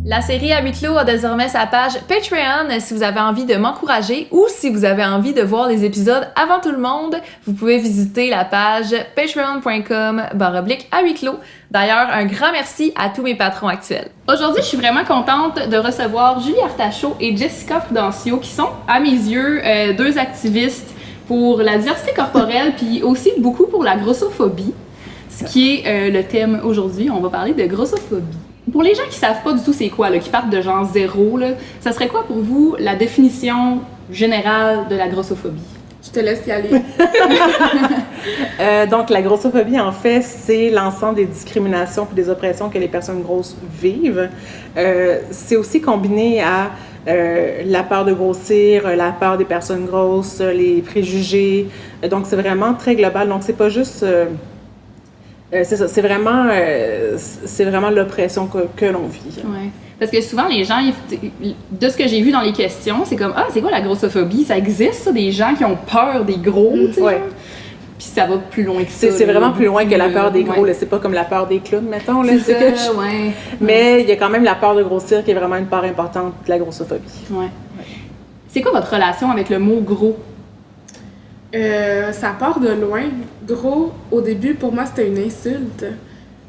La série à huis clos a désormais sa page Patreon si vous avez envie de m'encourager ou si vous avez envie de voir les épisodes avant tout le monde, vous pouvez visiter la page patreon.com/à huis clos. D'ailleurs, un grand merci à tous mes patrons actuels. Aujourd'hui, je suis vraiment contente de recevoir Julie Artachot et Jessica Prudencio qui sont, à mes yeux, deux activistes pour la diversité corporelle puis aussi beaucoup pour la grossophobie, ce qui est le thème aujourd'hui. On va parler de grossophobie. Pour les gens qui savent pas du tout c'est quoi, là, qui partent de genre zéro, là, ça serait quoi pour vous la définition générale de la grossophobie? Je te laisse y aller. Donc, la grossophobie, en fait, c'est l'ensemble des discriminations et des oppressions que les personnes grosses vivent. C'est aussi combiné à la peur de grossir, la peur des personnes grosses, les préjugés. Donc, c'est vraiment très global. Donc, c'est pas juste... c'est ça, c'est vraiment l'oppression que l'on vit. Ouais. Parce que souvent, les gens, de ce que j'ai vu dans les questions, c'est comme « Ah, c'est quoi la grossophobie? Ça existe, ça, des gens qui ont peur des gros? » Ouais. Puis ça va plus loin que ça. C'est vraiment plus loin que la peur des gros. Ouais. C'est pas comme la peur des clowns, mettons. Là, c'est ça, ouais. Mais il y a quand même la peur de grossir qui est vraiment une part importante de la grossophobie. Ouais. C'est quoi votre relation avec le mot « gros »? Ça part de loin. Gros, au début, pour moi, c'était une insulte.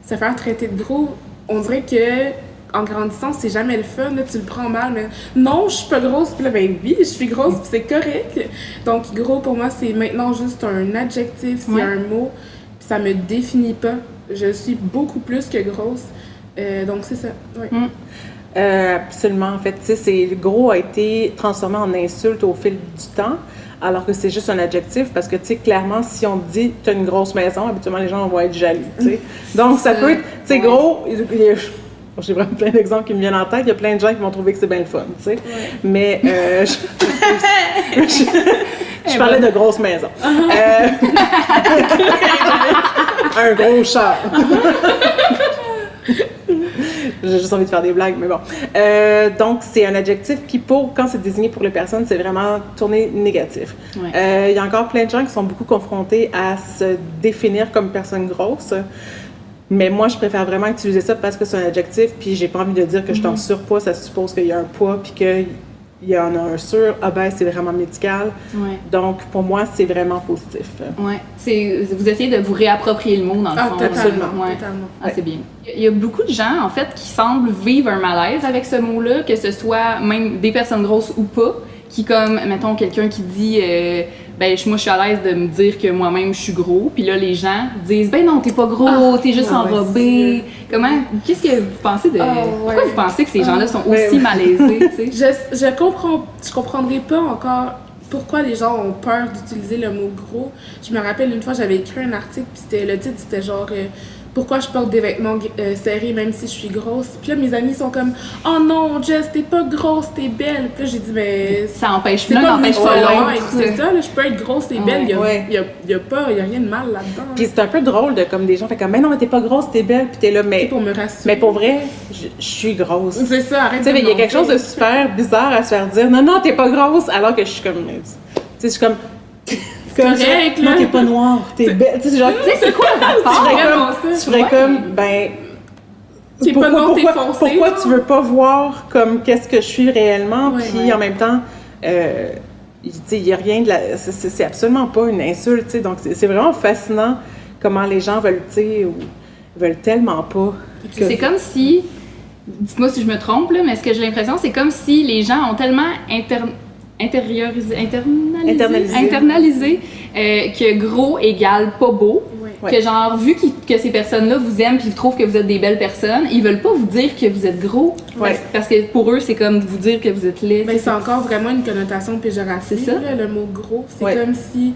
Se faire traiter de gros, on dirait que en grandissant, c'est jamais le fun. Là, tu le prends mal, mais non, je suis pas grosse. Puis là, ben oui, je suis grosse, puis c'est correct. Donc, gros, pour moi, c'est maintenant juste un adjectif, c'est un mot. Puis ça me définit pas. Je suis beaucoup plus que grosse. Donc, c'est ça. Ouais. Absolument. En fait, tu sais, gros a été transformé en insulte au fil du temps. Alors que c'est juste un adjectif, parce que, tu sais, clairement, si on dit « t'as une grosse maison », habituellement, les gens vont être jaloux, tu sais. Donc, ça peut être, tu sais, gros, j'ai vraiment plein d'exemples qui me viennent en tête, il y a plein de gens qui vont trouver que c'est bien le fun, tu sais. Mais, je parlais de grosse maison. Un gros char. J'ai juste envie de faire des blagues, mais bon. Donc, c'est un adjectif qui, quand c'est désigné pour les personnes, c'est vraiment tourné négatif. Il y a encore plein de gens qui sont beaucoup confrontés à se définir comme personne grosse. Mais moi, je préfère vraiment utiliser ça parce que c'est un adjectif, puis j'ai pas envie de dire que je suis en surpoids, ça suppose qu'il y a un poids, puis qu'il y en a un sur. Ah ben, c'est vraiment médical. Donc, pour moi, c'est vraiment positif. Ouais. Vous essayez de vous réapproprier le mot, dans le fond. Totalement. Totalement. Ah, c'est bien. Il y a beaucoup de gens, en fait, qui semblent vivre un malaise avec ce mot-là, que ce soit même des personnes grosses ou pas, qui comme, mettons, quelqu'un qui dit ben moi je suis à l'aise de me dire que moi-même je suis gros, puis là les gens disent ben non t'es pas gros, t'es juste enrobé. Qu'est-ce que vous pensez de pourquoi vous pensez que ces gens-là sont aussi malaisés, tu sais? Je comprendrais pas encore pourquoi les gens ont peur d'utiliser le mot gros. Je me rappelle une fois j'avais écrit un article puis le titre c'était genre pourquoi je porte des vêtements serrés même si je suis grosse. Puis là, mes amis sont comme « Oh non, Jess, t'es pas grosse, t'es belle. » Puis là, j'ai dit « Mais ça empêche l'un, n'empêche pas l'autre. » C'est ça, là, je peux être grosse et belle, il y a rien de mal là-dedans. Puis c'est un peu drôle de comme des gens fait comme « Mais non, mais t'es pas grosse, t'es belle. » Puis t'es là, mais... C'est pour me rassurer. Mais pour vrai, je suis grosse. C'est ça, arrête de Tu sais, il y a quelque chose de super bizarre à se faire dire « Non, non, t'es pas grosse. » Alors que je suis comme... Tu sais, je suis comme... correct, non, t'es pas noire, t'es belle. Tu sais, genre, c'est quoi le rapport? Tu ferais comme, ben. T'es pas noire, t'es foncé. Pourquoi tu veux pas voir comme qu'est-ce que je suis réellement? Puis en même temps, tu sais, il y a rien de la. C'est absolument pas une insulte, tu sais. Donc, c'est vraiment fascinant comment les gens veulent, tu sais, ou veulent tellement pas. C'est comme si. Dites-moi si je me trompe, là, mais ce que j'ai l'impression, c'est comme si les gens ont tellement internalisé que gros égale pas beau, que genre vu que ces personnes-là vous aiment puis trouvent que vous êtes des belles personnes, ils veulent pas vous dire que vous êtes gros parce que pour eux c'est comme vous dire que vous êtes laid. Mais c'est encore vraiment une connotation péjorative, c'est ça? Là, le mot gros, c'est comme si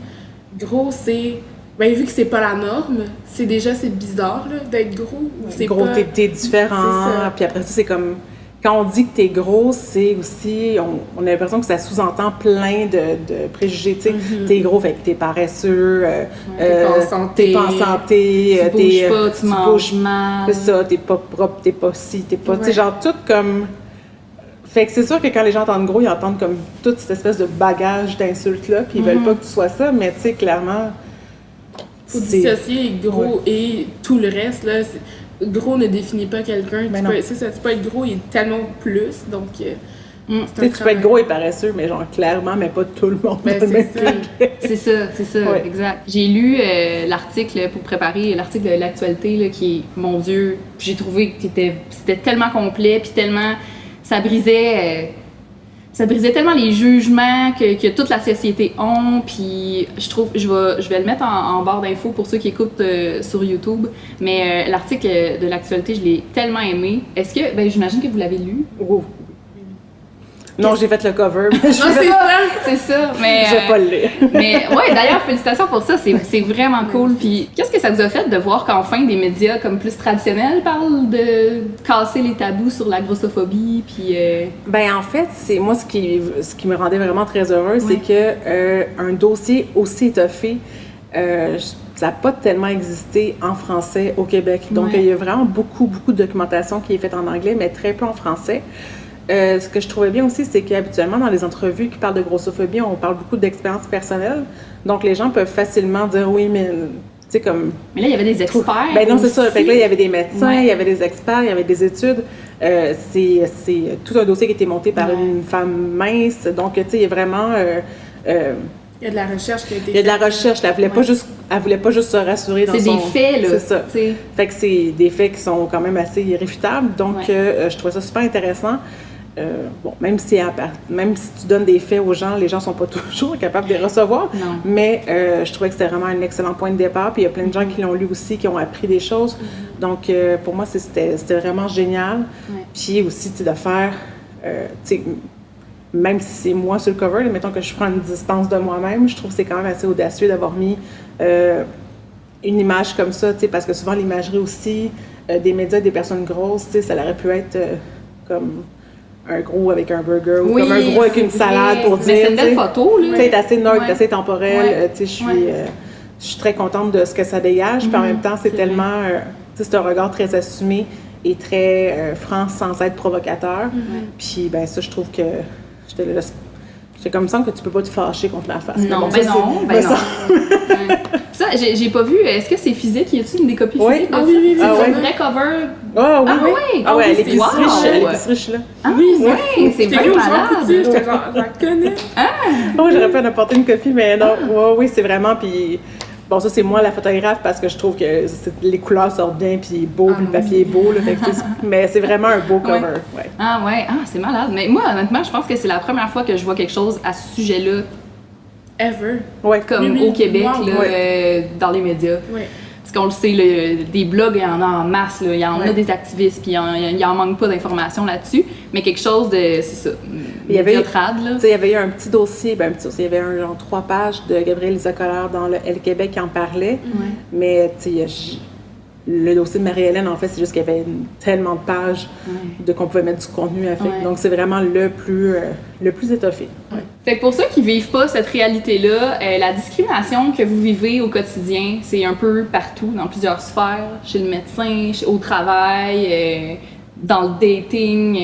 gros c'est vu que c'est pas la norme, c'est bizarre là, d'être gros. C'est gros, pas... t'es différent, puis après ça c'est comme quand on dit que t'es grosse, c'est aussi, on a l'impression que ça sous-entend plein de préjugés, tu sais. T'es gros, fait que t'es paresseux, t'es pas en santé, tu manges mal. C'est ça, t'es pas propre, t'es pas ci, t'es pas, tu sais, genre tout comme... Fait que c'est sûr que quand les gens entendent gros, ils entendent comme toute cette espèce de bagage d'insultes-là, puis ils veulent pas que tu sois ça, mais tu sais, clairement... Faut dissocier gros et tout le reste, là. gros ne définit pas quelqu'un. C'est ça, tu peux être gros, il est tellement plus, donc... tu peux être gros et paresseux, mais genre clairement, mais pas tout le monde. C'est ça, ouais. Exact. J'ai lu l'article pour préparer l'article de l'actualité là, qui est, mon Dieu, j'ai trouvé que c'était tellement complet, puis tellement, ça brisait tellement les jugements que toute la société ont, puis je vais le mettre en barre d'infos pour ceux qui écoutent sur YouTube, mais l'article de l'actualité, je l'ai tellement aimé. Est-ce que, j'imagine que vous l'avez lu? Oh. Non, j'ai fait le cover. C'est ça. Mais, je vais pas le lire. Mais ouais, d'ailleurs, félicitations pour ça. C'est vraiment cool. Puis, qu'est-ce que ça vous a fait de voir qu'enfin des médias comme plus traditionnels parlent de casser les tabous sur la grossophobie? Puis, en fait, c'est moi ce qui me rendait vraiment très heureuse, c'est que un dossier aussi étoffé, ça n'a pas tellement existé en français au Québec. Donc, il y a vraiment beaucoup de documentation qui est faite en anglais, mais très peu en français. Ce que je trouvais bien aussi, c'est qu'habituellement, dans les entrevues qui parlent de grossophobie, on parle beaucoup d'expérience personnelle. Donc, les gens peuvent facilement dire oui, mais tu sais, comme. Mais là, il y avait des experts. Non, c'est ça. Fait que là, il y avait des médecins, il y avait des experts, il y avait des études. C'est tout un dossier qui a été monté par une femme mince. Donc, tu sais, il y a vraiment. Il y a de la recherche qui a été faite. Il y a de la recherche. Elle voulait pas juste se rassurer dans son... C'est des faits, là. C'est ça. T'sais. Fait que c'est des faits qui sont quand même assez irréfutables. Donc, je trouvais ça super intéressant. Même si tu donnes des faits aux gens, les gens sont pas toujours capables de les recevoir. Non. Mais je trouvais que c'était vraiment un excellent point de départ. Puis il y a plein de gens qui l'ont lu aussi, qui ont appris des choses. Donc, pour moi, c'était vraiment génial. Puis aussi, de faire... même si c'est moi sur le cover, mettons que je prends une distance de moi-même, je trouve que c'est quand même assez audacieux d'avoir mis une image comme ça, parce que souvent l'imagerie aussi des médias, des personnes grosses, ça aurait pu être comme un gros avec un burger ou comme un gros avec une salade pour dire... Mais c'est une belle photo, là. C'est assez neutre, assez temporel, je suis très contente de ce que ça dégage, puis en même temps, c'est tellement... c'est un regard très assumé et très franc sans être provocateur. Puis ça, je trouve que j'étais comme ça que tu peux pas te fâcher contre la face. Non, non. Ça, j'ai pas vu. Est-ce que c'est physique? Y a-t-il des copies physiques? Oui. C'est un vrai cover? Oui, l'épicerie, je suis là. C'est vraiment malade. J'étais genre, je la connais. J'aurais pu en apporter une copie, mais non. Oui, c'est vraiment, puis... Bon, ça, c'est moi la photographe parce que je trouve que les couleurs sortent bien, puis beau, puis le papier est beau. Là, mais c'est vraiment un beau cover. C'est malade. Mais moi, honnêtement, je pense que c'est la première fois que je vois quelque chose à ce sujet-là. Ever. Comme au Québec, dans les médias. Parce qu'on le sait, des blogs, il y en a en masse. Là, il y en a des activistes, puis il y en manque pas d'informations là-dessus. Mais quelque chose de... C'est ça. Il y avait eu un petit dossier, il y avait genre 3 pages de Gabrielle Lisa-Collard dans le Elle Québec qui en parlait. Mais le dossier de Marie-Hélène, en fait, c'est juste qu'il y avait tellement de pages qu'on pouvait mettre du contenu à faire. Donc, c'est vraiment le plus étoffé. Fait que pour ceux qui vivent pas cette réalité-là, la discrimination que vous vivez au quotidien, c'est un peu partout, dans plusieurs sphères, chez le médecin, au travail, dans le dating.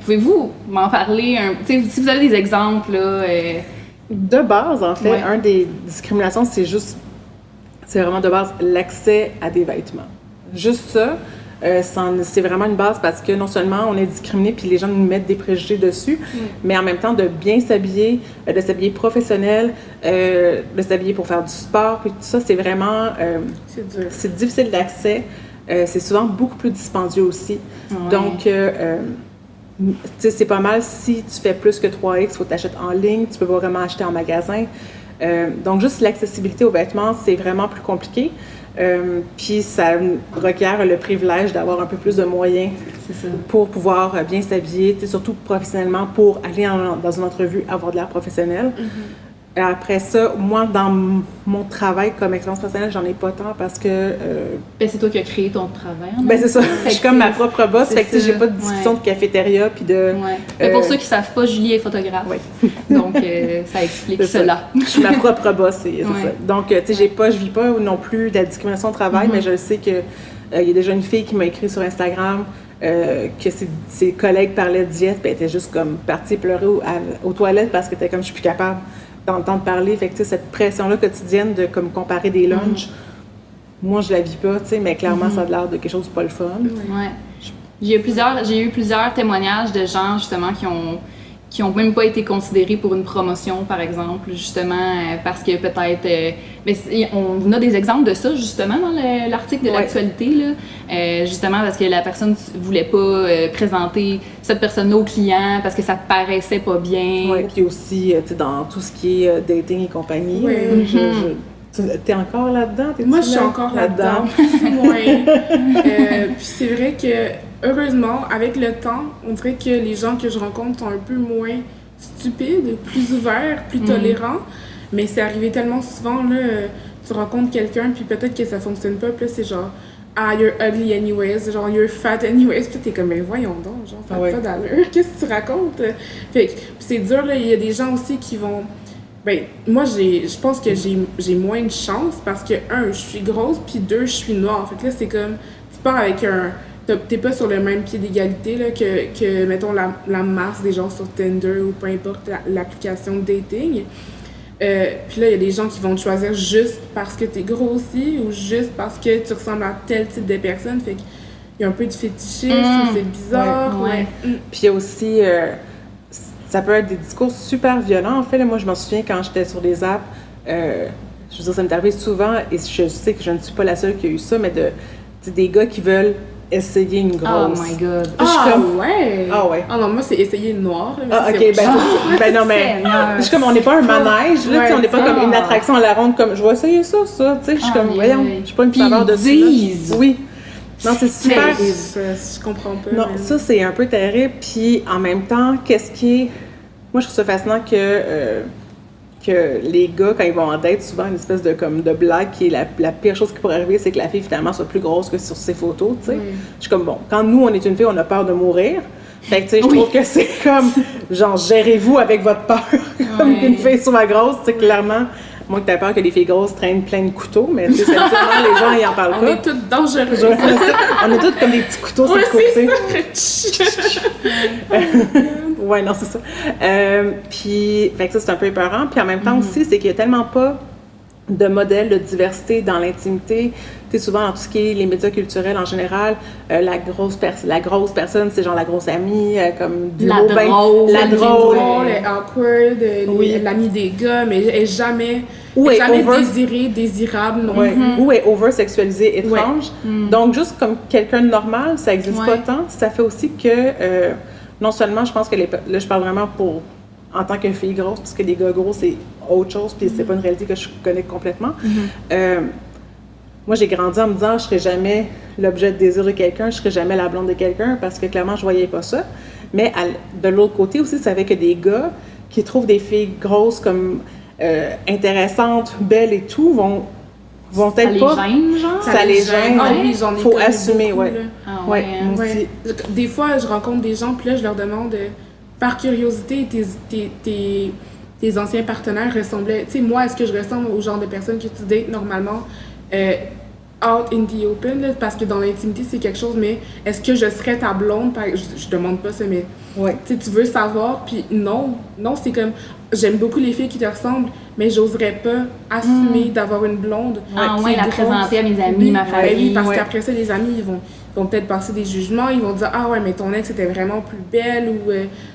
Pouvez-vous m'en parler? Si vous avez des exemples, là... De base, en fait, un des discriminations, c'est vraiment de base l'accès à des vêtements. Juste ça, c'est vraiment une base parce que non seulement on est discriminé puis les gens nous mettent des préjugés dessus, mais en même temps de bien s'habiller, de s'habiller professionnel, de s'habiller pour faire du sport, puis tout ça, c'est vraiment... c'est difficile d'accès. C'est souvent beaucoup plus dispendieux aussi. Donc, c'est pas mal si tu fais plus que 3X, il faut que tu achètes en ligne, tu peux pas vraiment acheter en magasin. Donc, juste l'accessibilité aux vêtements, c'est vraiment plus compliqué. Puis, ça requiert le privilège d'avoir un peu plus de moyens pour pouvoir bien s'habiller, surtout professionnellement, pour aller dans une entrevue, avoir de l'air professionnel. Après ça, moi, dans mon travail comme expérience personnelle, j'en ai pas tant parce que... c'est toi qui as créé ton travail. C'est ça. Je suis comme ma propre boss, fait que j'ai pas de discussion de cafétéria puis de... Mais pour ceux qui savent pas, Julie est photographe. Donc, ça explique cela. Je suis ma propre boss, c'est ça. Donc, je vis pas non plus de la discrimination au travail, mais je sais que il y a déjà une fille qui m'a écrit sur Instagram que ses collègues parlaient de diète, puis elle était juste comme partie pleurer aux toilettes parce qu'elle était comme, je suis plus capable d'entendre parler. Fait que cette pression-là quotidienne de comme comparer des lunchs, moi, je la vis pas, tu sais, mais clairement, ça a l'air de quelque chose de pas le fun. Ouais. J'ai eu plusieurs témoignages de gens, justement, qui ont même pas été considérés pour une promotion, par exemple, justement, parce que peut-être... on a des exemples de ça, justement, dans l'article de l'actualité, là. Justement, parce que la personne voulait pas présenter cette personne-là au client, parce que ça paraissait pas bien. Oui, puis aussi, tu sais, dans tout ce qui est dating et compagnie, t'es encore là-dedans? Moi, je suis encore là-dedans. Oui. Puis c'est vrai que, heureusement, avec le temps, on dirait que les gens que je rencontre sont un peu moins stupides, plus ouverts, plus tolérants. Mais c'est arrivé tellement souvent, là, tu rencontres quelqu'un, puis peut-être que ça fonctionne pas, puis là, c'est genre, ah, you're ugly anyways, genre, you're fat anyways, puis t'es comme, mais voyons donc, genre, ça n'a pas d'allure, qu'est-ce que tu racontes? Fait que, c'est dur, là, il y a des gens aussi qui vont... Ben, moi, je pense que j'ai moins de chance parce que, un, je suis grosse, puis deux, je suis noire. Fait que là, c'est comme, tu pars avec t'es pas sur le même pied d'égalité là, que mettons, la masse des gens sur Tinder ou peu importe l'application de dating. Puis là, il y a des gens qui vont te choisir juste parce que t'es grossi ou juste parce que tu ressembles à tel type de personne. Fait qu'il y a un peu de fétichisme, c'est bizarre. Puis il y a aussi... ça peut être des discours super violents. En fait, là, moi, je m'en souviens quand j'étais sur des apps, je veux dire, ça m'est arrivé souvent, et je sais que je ne suis pas la seule qui a eu ça, mais des gars qui veulent essayer une grosse. Oh my God. Ouais! Ah ouais. Ah non, moi, c'est essayer une noire. Ah, OK, ben non, mais je suis comme, on n'est pas un manège, là, on n'est pas comme une attraction à la ronde, comme, je vais essayer ça, tu sais, je suis comme, voyons, je suis pas une saveur de ça. Oui. Non, c'est super. Je comprends pas. Non, ça, c'est un peu terrible. Puis, en même temps, qu'est-ce qui est... Moi, je trouve ça fascinant que les gars, quand ils vont en date, souvent, une espèce de blague qui est la pire chose qui pourrait arriver, c'est que la fille, finalement, soit plus grosse que sur ses photos, tu sais. Je suis comme, bon, quand nous, on est une fille, on a peur de mourir. Fait que, tu sais, je trouve que c'est comme, genre, gérez-vous avec votre peur. Comme une fille soit grosse, tu sais, clairement... Moi, que t'as peur que les filles grosses traînent plein de couteaux, mais tu sais, habituellement, les gens, ils en parlent pas. On est toutes dangereuses. On est toutes comme des petits couteaux sur le côté. Ouais, non, c'est ça. Puis, fait que ça, c'est un peu épeurant. Puis en même temps aussi, c'est qu'il y a tellement pas de modèles de diversité dans l'intimité. Tu sais, souvent, dans tout ce qui est les médias culturels en général, la grosse personne, c'est genre la grosse amie, comme du la drôle, le awkward, l'amie des gars, mais elle est jamais désirée, désirable non plus. Ou est over-sexualisée, étrange. Donc, juste comme quelqu'un de normal, ça n'existe pas tant. Ça fait aussi que, non seulement, je pense que là, je parle vraiment en tant que fille grosse, parce que les gars gros, c'est autre chose, puis c'est pas une réalité que je connais complètement. Moi, j'ai grandi en me disant, je serai jamais l'objet de désir de quelqu'un, je serai jamais la blonde de quelqu'un, parce que clairement, je voyais pas ça. Mais de l'autre côté aussi, ça fait que des gars qui trouvent des filles grosses comme intéressantes, belles et tout, vont peut-être pas... Ça les gêne, genre? Ça les gêne. Ah oui, j'en ai faut connu assumer, beaucoup, moi aussi. Des fois, je rencontre des gens, puis là, je leur demande, par curiosité, tes anciens partenaires ressemblaient... Tu sais, moi, est-ce que je ressemble au genre de personne que tu dates normalement out in the open, là, parce que dans l'intimité, c'est quelque chose, mais est-ce que je serais ta blonde? Je demande pas ça, mais tu veux savoir, puis non, c'est comme... J'aime beaucoup les filles qui te ressemblent, mais j'oserais pas assumer d'avoir une blonde. La présenter à mes amis, ma famille. Oui, parce qu'après ça, les amis, ils vont peut-être passer des jugements, ils vont dire « Ah ouais, mais ton ex était vraiment plus belle » ou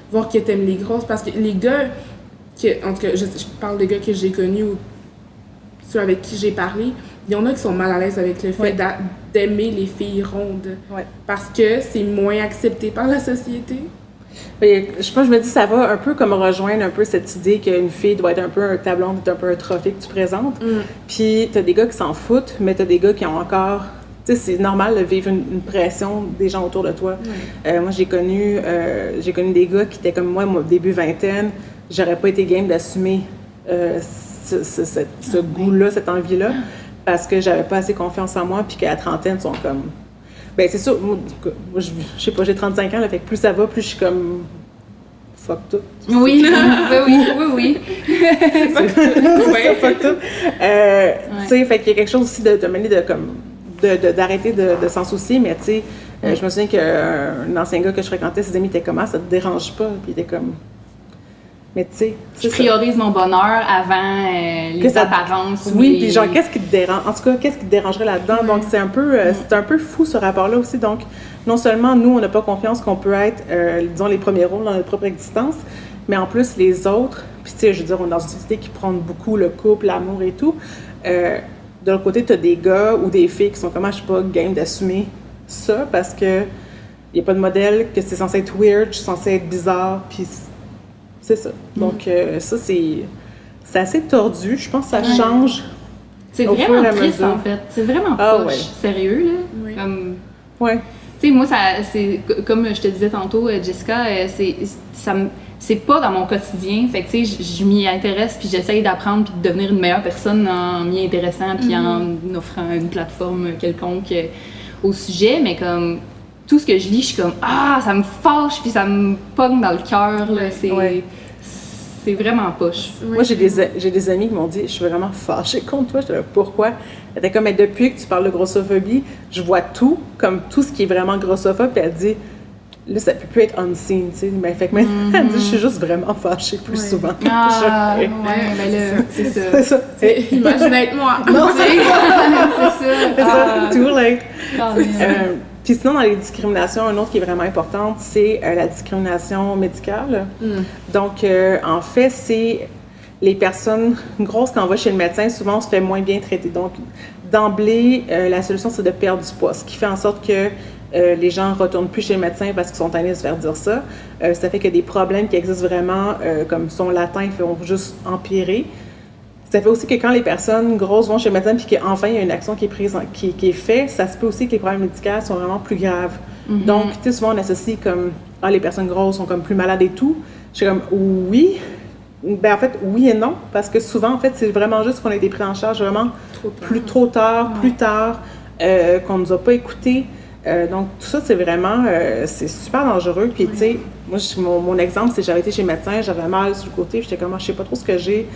voir que t'aimes les grosses. Parce que les gars, en tout cas, je parle de gars que j'ai connus ou ceux avec qui j'ai parlé, il y en a qui sont mal à l'aise avec le fait d'aimer les filles rondes. Parce que c'est moins accepté par la société. Je pense que je me dis ça va un peu comme rejoindre un peu cette idée qu'une fille doit être un peu un tableau, un peu un trophée que tu présentes. Puis t'as des gars qui s'en foutent, mais t'as des gars qui ont encore... Tu sais, c'est normal de vivre une pression des gens autour de toi. Moi, j'ai connu des gars qui étaient comme moi début vingtaine. J'aurais pas été game d'assumer ce goût-là, cette envie-là, parce que j'avais pas assez confiance en moi, puis qu'à la trentaine, ils sont comme... Ben c'est sûr, moi je sais pas, j'ai 35 ans, là, fait que plus ça va, plus je suis comme... Fuck tout. Oui. Fuck tout. Tu sais, fait qu'il y a quelque chose aussi de mener d'arrêter de s'en soucier, mais tu sais, je me souviens qu'un ancien gars que je fréquentais, ses amis étaient comme « Ah, ça te dérange pas? » Puis il était comme... Mais tu sais, je priorise mon bonheur avant les apparences. Oui, puis genre, qu'est-ce qui te dérange? En tout cas, qu'est-ce qui te dérangerait là-dedans? Donc, c'est un peu fou, ce rapport-là aussi. Donc, non seulement, nous, on n'a pas confiance qu'on peut être, disons, les premiers rôles dans notre propre existence, mais en plus, les autres, puis tu sais, je veux dire, on est dans une société qui prend beaucoup le couple, l'amour et tout. De l'autre côté, tu as des gars ou des filles qui sont comme, je sais pas, game d'assumer ça, parce que il n'y a pas de modèle, que c'est censé être weird, c'est censé être bizarre, puis c'est ça. Donc, ça, c'est assez tordu. Je pense que ça change. C'est vraiment triste, en fait. C'est vraiment poche. Sérieux, là. Oui. Ouais. Tu sais, moi, c'est comme je te disais tantôt, Jessica, c'est pas dans mon quotidien. Fait que, tu sais, je m'y intéresse, puis j'essaye d'apprendre, puis de devenir une meilleure personne en m'y intéressant, puis en offrant une plateforme quelconque au sujet. Mais comme, tout ce que je lis, je suis comme, ça me fâche, puis ça me pogne dans le cœur, là. C'est vraiment poche. Oui. Moi, j'ai des amis qui m'ont dit, je suis vraiment fâchée contre toi. J'étais là, pourquoi? Elle était comme, mais depuis que tu parles de grossophobie, je vois tout, comme tout ce qui est vraiment grossophobe. Puis elle dit, là, ça peut plus être unseen, tu sais. Mais fait que maintenant, elle dit, je suis juste vraiment fâchée plus souvent. Ben là, c'est ça. C'est ça. Imagine être moi. Non, c'est ça. Too late. Puis sinon, dans les discriminations, une autre qui est vraiment importante, c'est la discrimination médicale. Donc, en fait, c'est les personnes grosses, quand on va chez le médecin, souvent, on se fait moins bien traiter. Donc, d'emblée, la solution, c'est de perdre du poids, ce qui fait en sorte que les gens ne retournent plus chez le médecin parce qu'ils sont tannés de se faire dire ça. Ça fait que des problèmes qui existent vraiment, comme sont latents, ils vont juste empirer. Ça fait aussi que quand les personnes grosses vont chez le médecin puis qu'enfin il y a une action qui est prise, qui est faite, ça se peut aussi que les problèmes médicaux sont vraiment plus graves. Donc, tu sais, souvent on associe comme les personnes grosses sont comme plus malades et tout. Je suis comme oui. Ben en fait, oui et non, parce que souvent, en fait, c'est vraiment juste qu'on a été pris en charge vraiment plus tard, qu'on nous a pas écoutés. Donc, tout ça, c'est vraiment, c'est super dangereux. Puis, tu sais, moi, mon exemple, c'est que j'avais été chez le médecin, j'avais mal sur le côté, puis j'étais comme, je sais pas trop ce que j'ai.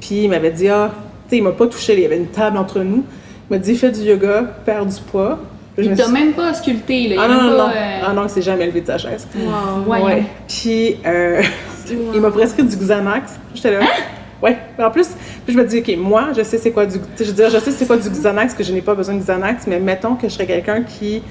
Puis, il m'avait dit, tu sais, il m'a pas touché, il y avait une table entre nous. Il m'a dit, fais du yoga, perds du poids. Il t'a même pas sculpté, là. Non, il s'est jamais levé de sa chaise. Wow. Ouais. Puis, il m'a prescrit du Xanax. J'étais là. Ouais. En plus, puis je me dis, OK, moi, je sais c'est quoi du Xanax, que je n'ai pas besoin de Xanax, mais mettons que je serais quelqu'un qui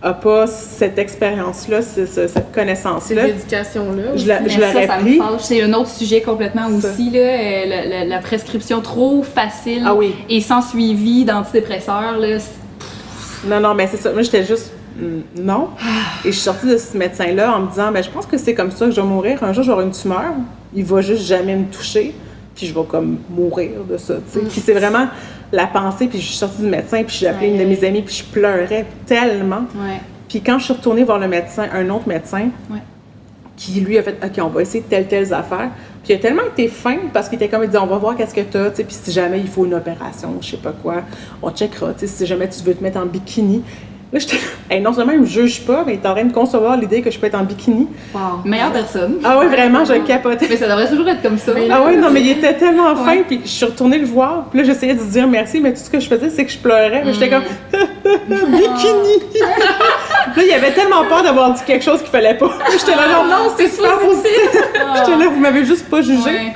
n'a pas cette expérience-là, cette connaissance-là. Cette éducation-là. Je l'aurais pris. C'est un autre sujet complètement aussi, là, la prescription trop facile et sans suivi d'antidépresseurs, là. Non, mais c'est ça. Moi, j'étais juste... non. Et je suis sortie de ce médecin-là en me disant, je pense que c'est comme ça que je vais mourir. Un jour, je vais avoir une tumeur. Il va juste jamais me toucher. Puis je vais comme mourir de ça, tu sais. Puis c'est vraiment la pensée. Puis je suis sortie du médecin, puis j'ai appelé une de mes amies, puis je pleurais tellement. Puis quand je suis retournée voir le médecin, un autre médecin, qui lui a fait, OK, on va essayer telles affaires. Puis il a tellement été fin, parce qu'il était comme, il dit, on va voir qu'est-ce que t'as, tu sais, puis si jamais il faut une opération, je sais pas quoi, on checkera, tu sais, si jamais tu veux te mettre en bikini. Là, j'étais non seulement il me juge pas, mais il est en train de concevoir l'idée que je peux être en bikini. Wow. Meilleure personne. Ah oui, vraiment, je capotais. Mais ça devrait toujours être comme ça. Ah oui, non, mais il était tellement fin, puis je suis retournée le voir, puis là, j'essayais de se dire merci, mais tout ce que je faisais, c'est que je pleurais, mais j'étais comme, bikini! Là, il avait tellement peur d'avoir dit quelque chose qu'il fallait pas. J'étais là, non, c'est super positif! J'étais là, vous m'avez juste pas jugé.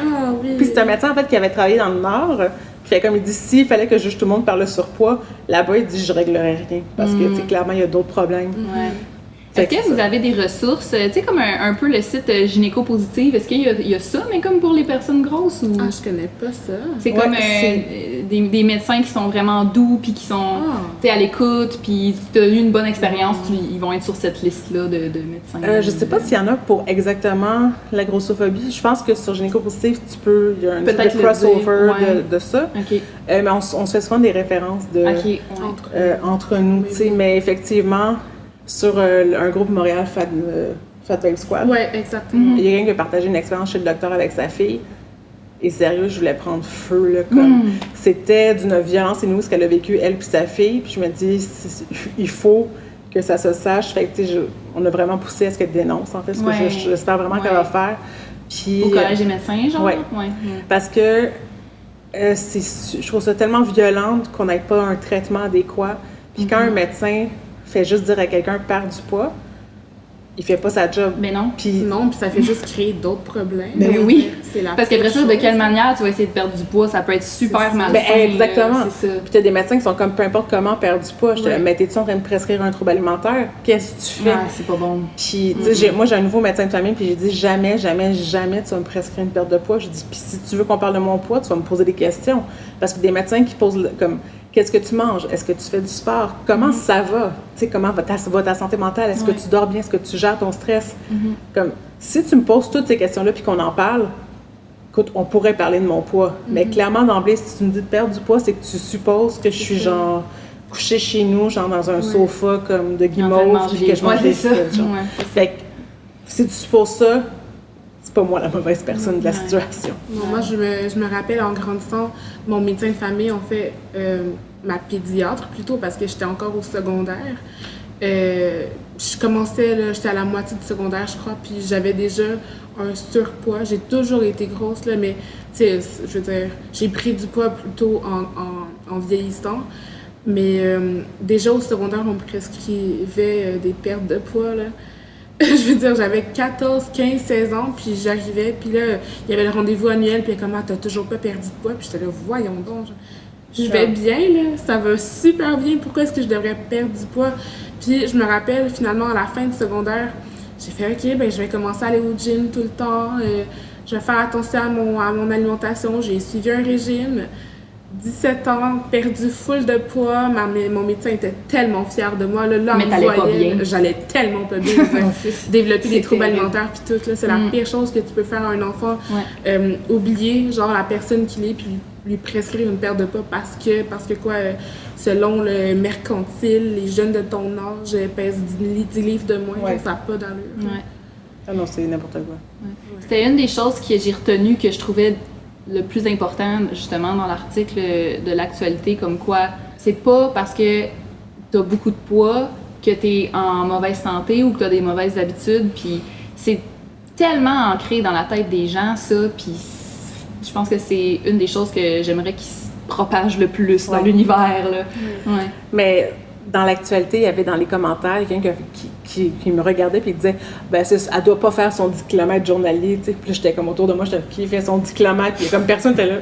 Puis c'est un médecin, en fait, qui avait travaillé dans le Nord. Fait comme il dit, s'il fallait que je juge tout le monde par le surpoids, là-bas, il dit, je réglerais rien. Parce que, tu sais, clairement, il y a d'autres problèmes. Est-ce que vous avez des ressources, tu sais, comme un peu le site Gynéco Positive, est-ce qu'il y a ça, mais comme pour les personnes grosses? Ou... je connais pas ça. C'est comme des médecins qui sont vraiment doux, puis qui sont à l'écoute, puis tu as eu une bonne expérience, ils vont être sur cette liste-là de médecins. Je sais pas s'il y en a pour exactement la grossophobie. Je pense que sur Gynéco Positive, il y a un petit peu de crossover de ça. Mais on se fait souvent des références entre nous, tu sais, mais effectivement... Sur un groupe Montréal Fat Babe Squad. Oui, exactement. Il y a quelqu'un qui a partagé une expérience chez le docteur avec sa fille. Et sérieux, je voulais prendre feu, là, comme... C'était d'une violence inouïe ce qu'elle a vécu, elle puis sa fille. Puis je me dis, il faut que ça se sache. Fait que, tu sais, on a vraiment poussé à ce qu'elle dénonce, en fait, ce que j'espère vraiment qu'elle va faire. Puis, au collège des médecins, genre? Parce que je trouve ça tellement violent qu'on n'ait pas un traitement adéquat. Puis quand un médecin... fait juste dire à quelqu'un « perds du poids », il fait pas sa job. Mais non. Puis ça fait juste créer d'autres problèmes. Mais oui. C'est la Parce qu'après ça, de quelle manière tu vas essayer de perdre du poids? Ça peut être super malsain. Ben, exactement. C'est ça. Puis t'as des médecins qui sont comme, peu importe comment perdre du poids. Je te mais t'es-tu en train de prescrire un trouble alimentaire? Qu'est-ce que tu fais? Ouais, c'est pas bon. Puis, tu sais, moi, j'ai un nouveau médecin de famille, puis j'ai dit, jamais, jamais, jamais tu vas me prescrire une perte de poids. Je dis, puis si tu veux qu'on parle de mon poids, tu vas me poser des questions. Parce que des médecins qui posent, comme, qu'est-ce que tu manges? Est-ce que tu fais du sport? Comment ça va? Tu sais, comment va ta santé mentale? Est-ce que tu dors bien? Est-ce que tu gères ton stress? Comme, si tu me poses toutes ces questions-là puis qu'on en parle, écoute, on pourrait parler de mon poids. Mais clairement, d'emblée, si tu me dis de perdre du poids, c'est que tu supposes que je suis genre couchée chez nous, genre dans un sofa comme de guimauve, puis que je mange des frites. Fait que si tu supposes ça, c'est pas moi la mauvaise personne de la situation. Non, moi, je me rappelle en grandissant, mon médecin de famille, en fait, ma pédiatre plutôt, parce que j'étais encore au secondaire. Je commençais, là, j'étais à la moitié du secondaire, je crois, puis j'avais déjà un surpoids. J'ai toujours été grosse, là, mais, tu sais, je veux dire, j'ai pris du poids plutôt en vieillissant. Mais déjà au secondaire, on me prescrivait des pertes de poids, là. Je veux dire, j'avais 14, 15, 16 ans, puis j'arrivais, puis là, il y avait le rendez-vous annuel, puis comment t'as toujours pas perdu de poids? Puis j'étais là, voyons donc, je vais bien, là, ça va super bien, pourquoi est-ce que je devrais perdre du poids? Puis je me rappelle, finalement, à la fin du secondaire, j'ai fait, OK, ben je vais commencer à aller au gym tout le temps, je vais faire attention à mon alimentation, j'ai suivi un régime. 17 ans, perdu full de poids, mon médecin était tellement fier de moi. Là, mais t'allais pas bien. J'allais tellement pas bien. Développer des troubles alimentaires puis tout, là, c'est la pire chose que tu peux faire à un enfant. Oublier, genre, la personne qu'il est puis lui prescrire une perte de poids parce que quoi, selon le mercantile, les jeunes de ton âge pèsent 10 livres de moins, donc ça n'a pas d'allure. Ah non, c'est n'importe quoi. C'était une des choses que j'ai retenues que je trouvais le plus important, justement, dans l'article de l'actualité, comme quoi c'est pas parce que t'as beaucoup de poids que t'es en mauvaise santé ou que t'as des mauvaises habitudes, puis c'est tellement ancré dans la tête des gens, ça, puis je pense que c'est une des choses que j'aimerais qu'ils se propagent le plus dans l'univers, là. Mais dans l'actualité, il y avait dans les commentaires quelqu'un qui me regardait puis il disait ben elle doit pas faire son 10 km journalier, tu sais. Puis j'étais comme autour de moi, j'étais qui fait son 10 km, puis comme personne était là.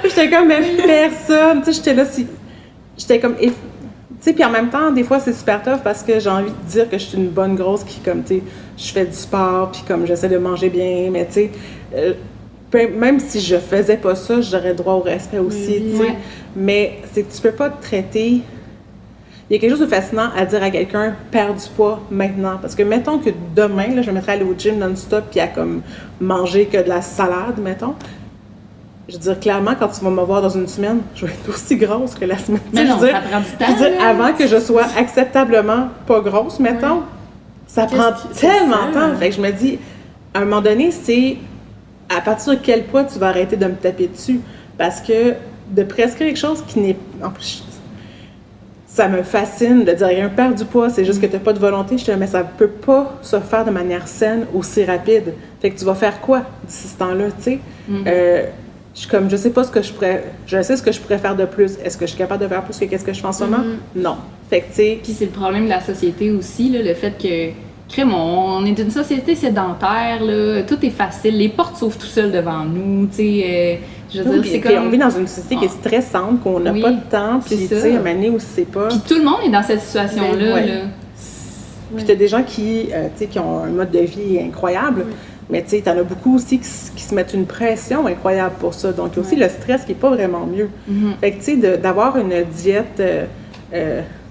J'étais comme même personne, tu sais, j'étais là j'étais comme tu sais, puis en même temps, des fois c'est super tough parce que j'ai envie de dire que je suis une bonne grosse qui comme tu sais, je fais du sport puis comme j'essaie de manger bien, mais tu sais même si je faisais pas ça, j'aurais droit au respect aussi, tu sais. Mais c'est que tu peux pas te traiter. Il y a quelque chose de fascinant à dire à quelqu'un « perds du poids maintenant ». Parce que mettons que demain, là, je me mettrais à aller au gym non-stop puis à comme manger que de la salade, mettons. Je veux dire, clairement, quand tu vas me voir dans une semaine, je vais être aussi grosse que la semaine. Mais non, ça prend du temps. Je veux dire, avant que je sois acceptablement pas grosse, mettons, ça prend tellement de temps. Fait que je me dis, à un moment donné, c'est à partir de quel poids tu vas arrêter de me taper dessus. Parce que de prescrire quelque chose qui n'est... En plus, ça me fascine de dire « un perd du poids, c'est juste que tu n'as pas de volonté ». Je te dis « mais ça ne peut pas se faire de manière saine aussi rapide. » Fait que tu vas faire quoi d'ici ce temps-là, tu sais? Je suis comme, je sais pas ce que je pourrais... Je sais ce que je pourrais faire de plus. Est-ce que je suis capable de faire plus que qu'est-ce que je fais en ce moment? Non. Fait que, tu sais... Puis c'est le problème de la société aussi, là, le fait que... Crème, on est une société sédentaire, là, tout est facile, les portes s'ouvrent tout seules devant nous, tu sais, je veux dire, c'est comme... On vit dans une société qui est stressante, qu'on n'a pas de temps, puis tu sais, à un moment donné où c'est pas... Puis tout le monde est dans cette situation-là, là. Puis t'as des gens qui ont un mode de vie incroyable, mais tu sais, t'en as beaucoup aussi qui se mettent une pression incroyable pour ça, donc il y a aussi le stress qui est pas vraiment mieux. Fait que tu sais, d'avoir une diète, tu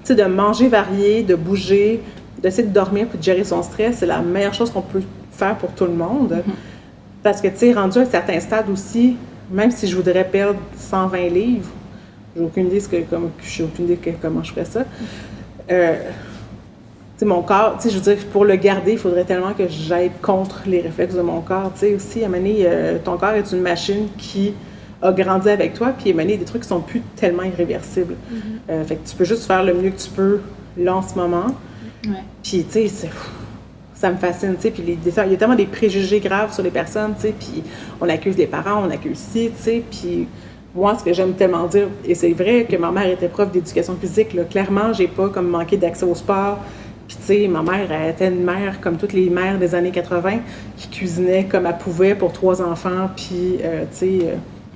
sais, de manger varié, de bouger, d'essayer de dormir puis de gérer son stress, c'est la meilleure chose qu'on peut faire pour tout le monde. Parce que, tu sais, rendu à un certain stade aussi, même si je voudrais perdre 120 livres, j'ai aucune idée comment je ferais ça. Tu sais, mon corps, tu sais, je veux dire, pour le garder, il faudrait tellement que j'aille contre les réflexes de mon corps. Tu sais, aussi, à un moment donné, ton corps est une machine qui a grandi avec toi, puis à un moment donné, des trucs qui sont plus tellement irréversibles. Fait que tu peux juste faire le mieux que tu peux, là, en ce moment. Puis, tu sais, ça me fascine, tu sais, puis il y a tellement des préjugés graves sur les personnes, tu sais, puis on accuse les parents, on accuse ci, tu sais, puis moi, ce que j'aime tellement dire, et c'est vrai que ma mère était prof d'éducation physique, là, clairement, j'ai pas comme manqué d'accès au sport, Puis tu sais, ma mère, elle était une mère comme toutes les mères des années 80 qui cuisinait comme elle pouvait pour 3 enfants, puis tu sais...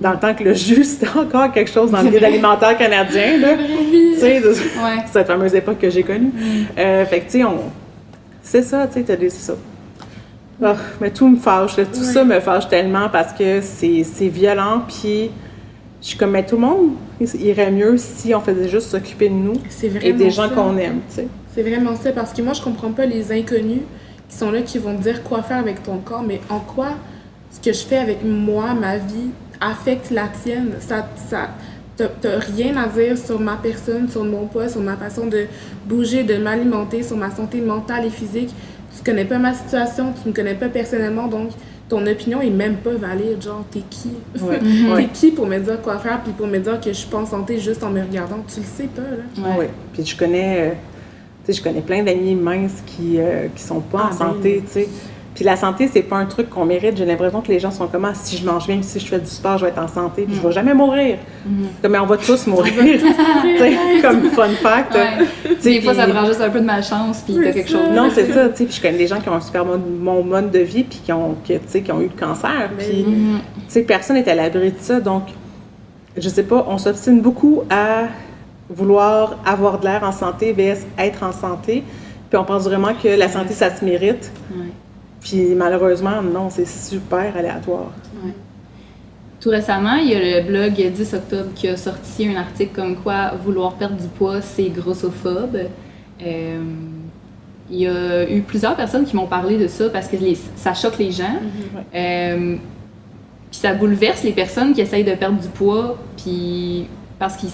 dans le temps que le jus, c'était encore quelque chose dans le guide alimentaire canadien, là. Tu sais, cette fameuse époque que j'ai connue. Fait que, tu sais, c'est ça, tu sais, c'est ça. Oh, mais tout me fâche, là. Tout ça me fâche tellement parce que c'est violent, puis je suis comme, mais tout le monde irait mieux si on faisait juste s'occuper de nous et des gens qu'on aime, tu sais. C'est vraiment ça, parce que moi, je comprends pas les inconnus qui sont là, qui vont te dire quoi faire avec ton corps, mais en quoi ce que je fais avec moi, ma vie, affecte la tienne. T'as rien à dire sur ma personne, sur mon poids, sur ma façon de bouger, de m'alimenter, sur ma santé mentale et physique. Tu connais pas ma situation, tu me connais pas personnellement, donc ton opinion est même pas valide. Genre, t'es qui? T'es qui pour me dire quoi faire, puis pour me dire que je suis pas en santé juste en me regardant? Tu le sais pas, là. Oui. Puis je connais plein d'amis minces qui sont pas en santé, tu sais. Puis la santé, c'est pas un truc qu'on mérite. J'ai l'impression que les gens sont comme si je mange bien, si je fais du sport, je vais être en santé, puis je vais jamais mourir. Comme on va tous mourir. Comme fun fact. Des fois, ça prend juste un peu de malchance, puis t'as quelque chose. Non, c'est ça. Puis je connais des gens qui ont un super bon mode de vie, puis qui ont eu le cancer. Puis personne n'est à l'abri de ça. Donc, je sais pas, on s'obstine beaucoup à vouloir avoir de l'air en santé vs être en santé. Puis on pense vraiment que la santé, ça se mérite. Puis malheureusement, non, c'est super aléatoire. Ouais. Tout récemment, il y a le blog 10 octobre qui a sorti un article comme quoi vouloir perdre du poids, c'est grossophobe. Il y a eu plusieurs personnes qui m'ont parlé de ça parce que ça choque les gens. Puis ça bouleverse les personnes qui essayent de perdre du poids. Puis parce que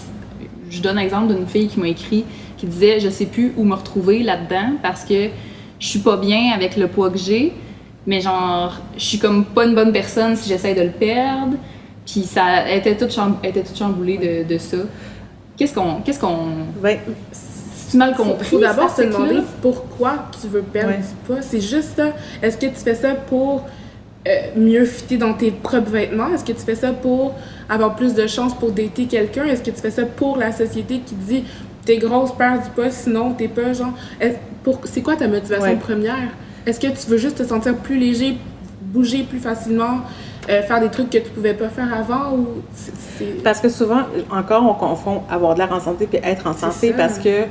je donne l'exemple d'une fille qui m'a écrit qui disait « Je sais plus où me retrouver là-dedans parce que je suis pas bien avec le poids que j'ai, mais genre, je suis comme pas une bonne personne si j'essaie de le perdre. » Puis ça était toute chamboulée de ça. Qu'est-ce qu'on... C'est mal compris. Faut d'abord se demander pourquoi tu veux perdre du poids. C'est juste ça. Est-ce que tu fais ça pour mieux fitter dans tes propres vêtements? Est-ce que tu fais ça pour avoir plus de chances pour dater quelqu'un? Est-ce que tu fais ça pour la société qui dit t'es grosse, perds du poids, sinon t'es pas genre... C'est quoi ta motivation première? Est-ce que tu veux juste te sentir plus léger, bouger plus facilement, faire des trucs que tu pouvais pas faire avant? Ou Parce que souvent, encore, on confond avoir de l'air en santé puis être en santé parce que,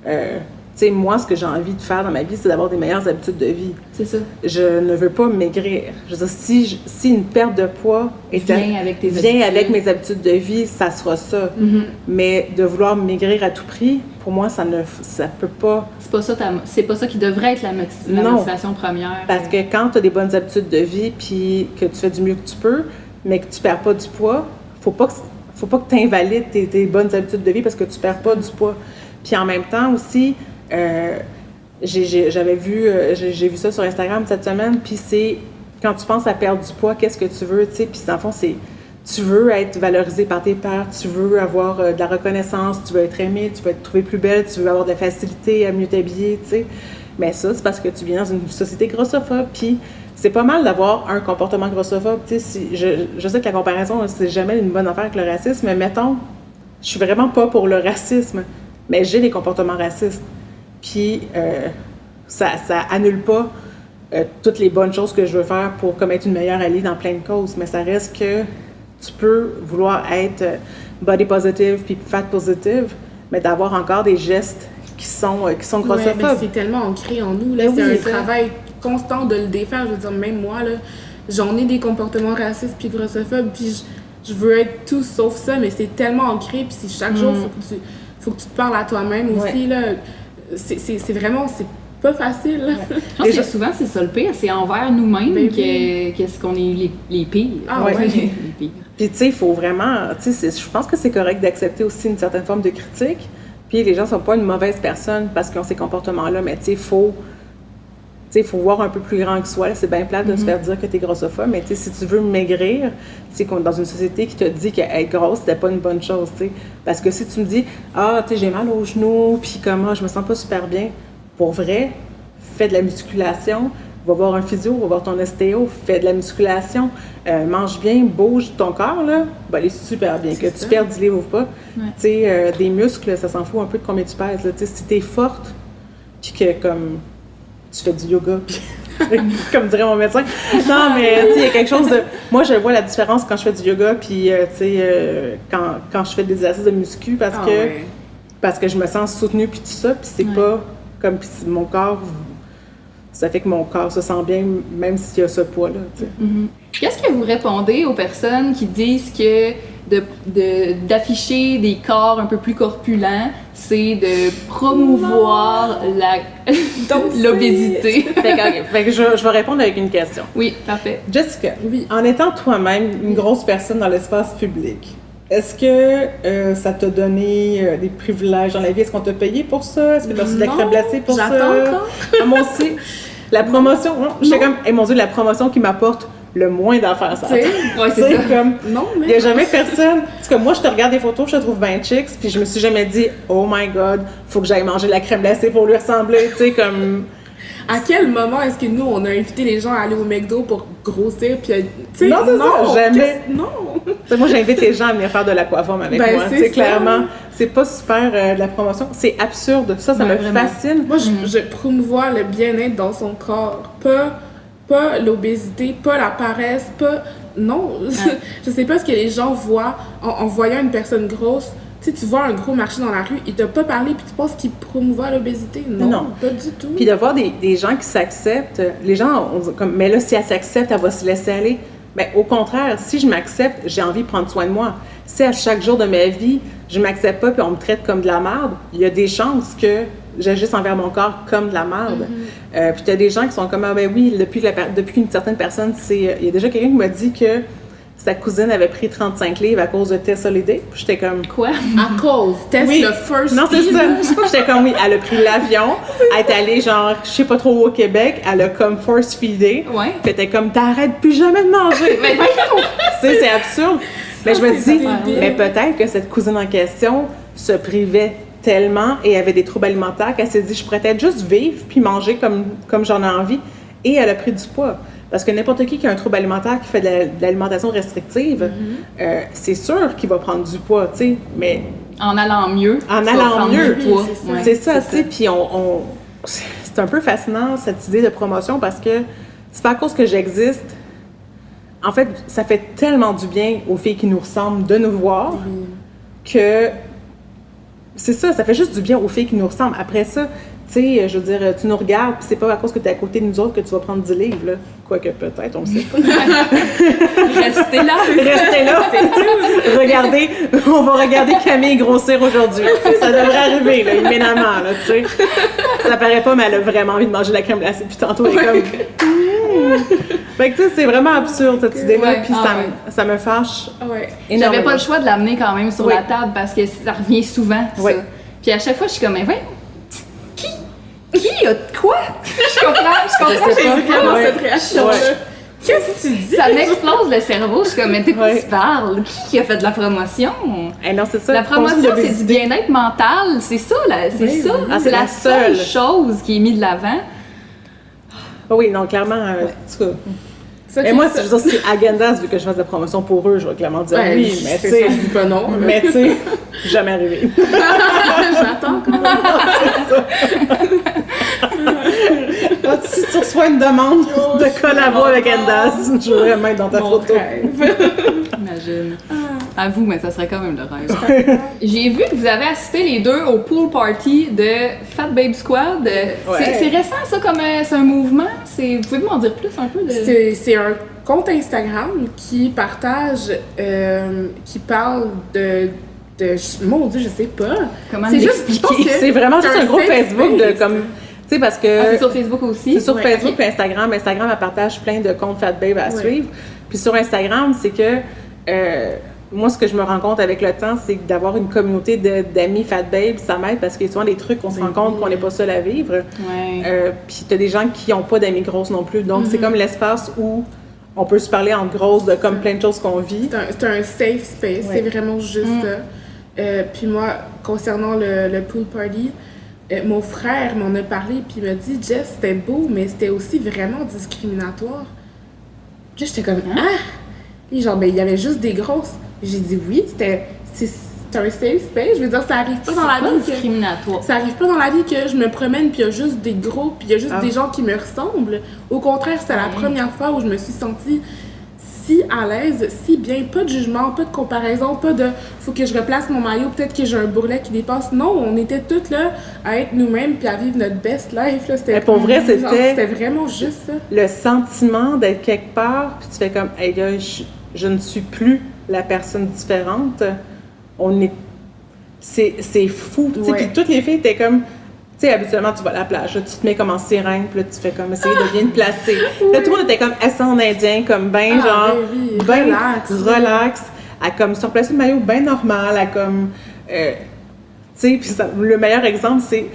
tu sais, moi, ce que j'ai envie de faire dans ma vie, c'est d'avoir des meilleures habitudes de vie. C'est ça. Je ne veux pas maigrir. Je veux dire, si une perte de poids vient avec mes habitudes de vie, ça sera ça. Mais de vouloir maigrir à tout prix, pour moi, ça peut pas... C'est pas ça qui devrait être la motivation première. Parce que quand tu as des bonnes habitudes de vie puis que tu fais du mieux que tu peux, mais que tu perds pas du poids, faut pas que tu invalides tes bonnes habitudes de vie parce que tu perds pas du poids. Puis en même temps aussi, j'ai vu ça sur Instagram cette semaine, puis c'est quand tu penses à perdre du poids, qu'est-ce que tu veux, tu sais, puis dans le fond, c'est tu veux être valorisé par tes pairs, tu veux avoir de la reconnaissance, tu veux être aimé, tu veux être trouvée plus belle, tu veux avoir de la facilité à mieux t'habiller, tu sais. Mais ça, c'est parce que tu viens dans une société grossophobe, puis c'est pas mal d'avoir un comportement grossophobe, tu sais. Je sais que la comparaison, c'est jamais une bonne affaire avec le racisme, mais mettons, je suis vraiment pas pour le racisme, mais j'ai des comportements racistes. Puis ça annule pas toutes les bonnes choses que je veux faire pour comme être une meilleure alliée dans plein de causes, mais ça reste que tu peux vouloir être body positive puis fat positive, mais d'avoir encore des gestes qui sont grossophobes. Ouais, c'est tellement ancré en nous, là. C'est un travail constant de le défaire. Je veux dire, même moi, là, j'en ai des comportements racistes puis grossophobes, puis je veux être tout sauf ça, mais c'est tellement ancré, puis c'est chaque jour, faut que tu te parles à toi-même aussi, là. C'est vraiment... C'est pas facile. Ouais. Je pense que souvent, c'est ça le pire, c'est envers nous-mêmes qu'est-ce qu'on est les pires. Ah ouais. Les pires. Puis tu sais, il faut vraiment... Tu sais, je pense que c'est correct d'accepter aussi une certaine forme de critique. Puis les gens sont pas une mauvaise personne parce qu'ils ont ces comportements-là, mais tu sais, faut voir un peu plus grand que soi. C'est bien plate de se faire dire que t'es grossophobe, mais tu sais, si tu veux maigrir, c'est qu'on est dans une société qui te dit qu'être grosse, c'était pas une bonne chose, tu sais. Parce que si tu me dis, tu sais, j'ai mal aux genoux, puis comment, je me sens pas super bien, pour vrai, fais de la musculation, va voir un physio, va voir ton ostéo, fais de la musculation, mange bien, bouge ton corps, là, va aller super bien. Que tu perdes 10 livres ou pas, tu sais, des muscles, ça s'en fout un peu de combien tu pèses, là. Tu sais, si t'es forte, puis que comme tu fais du yoga, puis comme dirait mon médecin. Non, mais tu sais, il y a quelque chose de... Moi, je vois la différence quand je fais du yoga, puis tu sais, quand je fais des exercices de muscu, parce que je me sens soutenue, puis tout ça, puis c'est pas comme pis mon corps... Ça fait que mon corps se sent bien, même s'il y a ce poids-là, tu sais. Qu'est-ce que vous répondez aux personnes qui disent que d'afficher des corps un peu plus corpulents, c'est de promouvoir l'obésité? Fait que je vais répondre avec une question. Oui, parfait. Jessica, en étant toi-même une grosse personne dans l'espace public, est-ce que ça t'a donné des privilèges dans la vie? Est-ce qu'on t'a payé pour ça? Est-ce que tu as reçu de la crème glacée pour ça? J'attends encore. Moi aussi. La promotion, j'étais comme, mon Dieu, la promotion qui m'apporte le moins d'affaires, ça. Ouais, c'est ça. Comme, Non, mais... il n'y a jamais personne. Parce que moi, je te regarde des photos, je te trouve bien chicks, puis je me suis jamais dit, oh my god, faut que j'aille manger de la crème glacée pour lui ressembler, tu sais, comme... À quel moment est-ce que nous, on a invité les gens à aller au McDo pour grossir, puis tu sais, non, c'est ça, jamais. Non! T'sais, moi, j'invite les gens à venir faire de l'aquaforme avec moi. C'est clairement, c'est pas super de la promotion, c'est absurde. Ça me fascine. Moi, je promouvois le bien-être dans son corps, pas l'obésité, pas la paresse, pas... Non, je sais pas ce que les gens voient en voyant une personne grosse. Tu sais, tu vois un gros marché dans la rue, il t'a pas parlé, puis tu penses qu'il promouvoit l'obésité. Non, pas du tout. Puis de voir des gens qui s'acceptent, les gens, comme, mais là, si elle s'accepte, elle va se laisser aller. Mais au contraire, si je m'accepte, j'ai envie de prendre soin de moi. Si à chaque jour de ma vie, je m'accepte pas, puis on me traite comme de la merde, il y a des chances que j'agisse envers mon corps comme de la merde. Puis t'as des gens qui sont comme, ah ben oui, depuis qu'une certaine personne, il y a déjà quelqu'un qui m'a dit que sa cousine avait pris 35 livres à cause de Tess Holiday. Puis j'étais comme... Quoi? À cause. Tess, le first Non, c'est ça. J'étais comme, oui, elle a pris l'avion. Elle est allée, genre, je sais pas trop au Québec. Elle a comme force-feedé. Ouais. Puis t'es comme, t'arrêtes plus jamais de manger. C'est absurde. Mais je me dis, mais peut-être que cette cousine en question se privait tellement et avait des troubles alimentaires qu'elle s'est dit, je pourrais peut-être juste vivre puis manger comme j'en ai envie. Et elle a pris du poids. Parce que n'importe qui a un trouble alimentaire, qui fait de l'alimentation restrictive, c'est sûr qu'il va prendre du poids, tu sais, mais... En allant mieux. C'est ça, tu sais, puis c'est un peu fascinant, cette idée de promotion, parce que c'est pas à cause que j'existe. En fait, ça fait tellement du bien aux filles qui nous ressemblent de nous voir que... C'est ça fait juste du bien aux filles qui nous ressemblent. Après ça, tu sais, je veux dire, tu nous regardes, puis c'est pas à cause que tu es à côté de nous autres que tu vas prendre 10 livres, là. Quoique peut-être, on le sait pas. Restez là! Restez là! Regardez, on va regarder Camille grossir aujourd'hui. Ça devrait arriver, là, immédiatement, là, tu sais. Ça paraît pas, mais elle a vraiment envie de manger de la crème glacée, puis tantôt, elle est comme... Fait que tu sais, c'est vraiment absurde, cette idée-là, puis ça me fâche énormément. J'avais pas le choix de l'amener quand même sur la table, parce que ça revient souvent, ça. Puis à chaque fois, je suis comme, mais qui a quoi? Je comprends, j'ai vraiment cette réaction-là. Qu'est-ce que tu dis? Ça m'explose le cerveau. Je suis comme, mais de quoi tu parles? Qui a fait de la promotion? Non, c'est ça. La promotion, c'est du bien-être mental. C'est ça, là. C'est ça. C'est la seule chose qui est mise de l'avant. Oui, non, clairement, en tout cas. Et moi, je veux dire, si Agendas, vu que je fasse de la promotion pour eux, je vais clairement dire oui, mais tu sais. Je dis pas non. Mais tu sais, jamais arrivé. J'attends quand même. Si tu reçois une demande de collaborer avec Agendas, je vais vraiment être dans ta photo. Imagine. À vous, mais ça serait quand même le rêve. J'ai vu que vous avez assisté les deux au pool party de Fat Babe Squad. C'est récent, ça, comme c'est un mouvement? Vous pouvez m'en dire plus un peu? C'est un compte Instagram qui partage, qui parle de mon Dieu, je sais pas. Comment l'expliquer? C'est vraiment juste un gros Facebook de comme... Tu sais, parce que... c'est sur Facebook aussi? C'est sur Facebook et Instagram. Instagram, elle partage plein de comptes Fat Babe à suivre. Puis sur Instagram, c'est que... moi, ce que je me rends compte avec le temps, c'est que d'avoir une communauté d'amis Fat Babe, ça m'aide parce qu'il y a souvent des trucs qu'on se rend compte qu'on n'est pas seul à vivre. Puis t'as des gens qui n'ont pas d'amis grosses non plus. Donc, c'est comme l'espace où on peut se parler en grosses de comme plein de choses qu'on vit. C'est un safe space, c'est vraiment juste ça. Puis moi, concernant le pool party, mon frère m'en a parlé puis il m'a dit « Jess, c'était beau, mais c'était aussi vraiment discriminatoire. » Puis j'étais comme « Ah! » Et genre, ben, il y avait juste des grosses. J'ai dit oui, c'est un safe space. Je veux dire, ça arrive pas dans la vie. Discriminatoire. Ça arrive pas dans la vie que je me promène puis il y a juste des gros puis il y a juste des gens qui me ressemblent. Au contraire, c'était la première fois où je me suis sentie si à l'aise, si bien, pas de jugement, pas de comparaison, pas de faut que je replace mon maillot, peut-être que j'ai un bourrelet qui dépasse. Non, on était toutes là à être nous-mêmes puis à vivre notre best life. Là. C'était pour vrai, c'était vraiment juste ça. Le sentiment d'être quelque part, puis tu fais comme, hey là, je ne suis plus la personne différente. On est. C'est fou. Puis toutes les filles étaient comme. Tu sais, habituellement, tu vas à la plage, là, tu te mets comme en sirène, puis là, tu fais comme essayer de bien te placer. Là, tout le monde était comme assis en indien, comme ben relax, à comme surplacer le maillot bien normal, à comme. Tu sais, puis le meilleur exemple, c'est.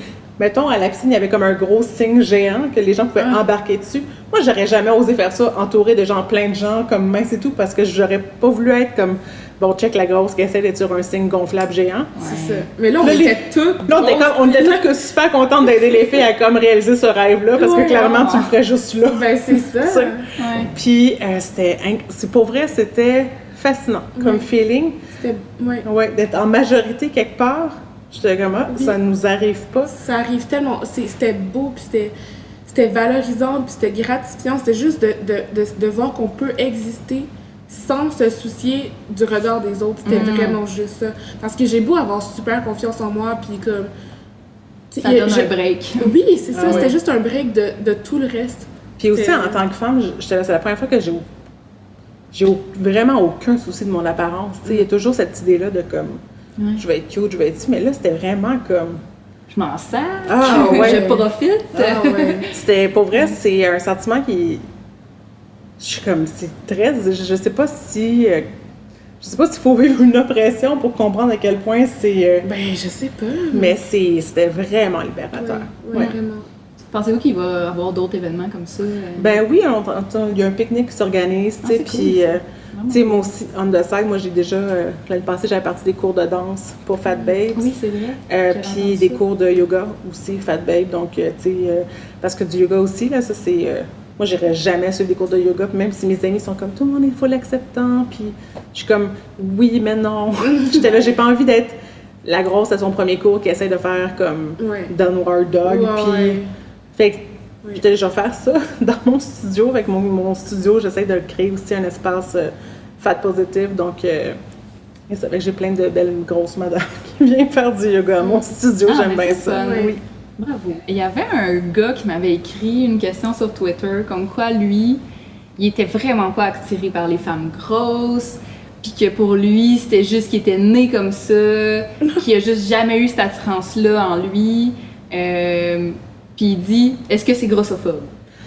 Mettons, à la piscine, il y avait comme un gros signe géant que les gens pouvaient embarquer dessus. Moi, j'aurais jamais osé faire ça, entouré de gens, plein de gens, comme mince et tout, parce que j'aurais pas voulu être comme, bon, check la grosse qui essaie d'être sur un signe gonflable géant. C'est ça. Mais là, on était toutes. Là, on était toutes super contentes d'aider les filles à comme réaliser ce rêve-là, parce que clairement, tu le ferais juste là. Ben, c'est ça. Puis, pour vrai, c'était fascinant comme feeling. C'était, d'être en majorité quelque part. J'étais comme, ça nous arrive pas. Ça arrive tellement. C'était beau, puis c'était valorisant, puis c'était gratifiant. C'était juste de voir qu'on peut exister sans se soucier du regard des autres. C'était vraiment juste ça. Parce que j'ai beau avoir super confiance en moi, puis comme. Ça donne un break. Oui, c'est ça. C'était juste un break de tout le reste. Puis aussi, en tant que femme, c'est la première fois que j'ai vraiment aucun souci de mon apparence. Il y a toujours cette idée-là de comme. Je vais être cute, je vais être ici, mais là, c'était vraiment comme... Je m'en sers, je profite. C'était, pour vrai, c'est un sentiment qui... Je suis comme, c'est très... Je sais pas si... je sais pas s'il faut vivre une oppression pour comprendre à quel point c'est... Ben, je sais pas. Mais c'était vraiment libérateur. Oui, vraiment. Pensez-vous qu'il va y avoir d'autres événements comme ça? Ben oui, il y a un pique-nique qui s'organise, tu sais, puis... Tu sais, moi aussi, on the side, moi j'ai déjà, l'année passée, j'avais parti des cours de danse pour Fat Babes. Oui, c'est vrai. Puis des cours de yoga aussi, Fat Babe. Donc, tu sais, parce que du yoga aussi, là, ça c'est... moi, j'irais jamais suivre des cours de yoga, puis même si mes amis sont comme tout le monde est full acceptant, puis je suis comme, oui, mais non. J'étais là, j'ai pas envie d'être la grosse à son premier cours qui essaie de faire comme Downward Dog. Puis, fait que, j'étais déjà faire ça dans mon studio. Avec mon studio, j'essaie de créer aussi un espace fat positive. Donc, ça fait que j'ai plein de belles grosses madames qui viennent faire du yoga à mon studio. J'aime bien ça. Oui. Bravo. Il y avait un gars qui m'avait écrit une question sur Twitter, comme quoi lui, il était vraiment pas attiré par les femmes grosses, puis que pour lui, c'était juste qu'il était né comme ça, qu'il a juste jamais eu cette attirance-là en lui. Puis il dit, est-ce que c'est grossophobe?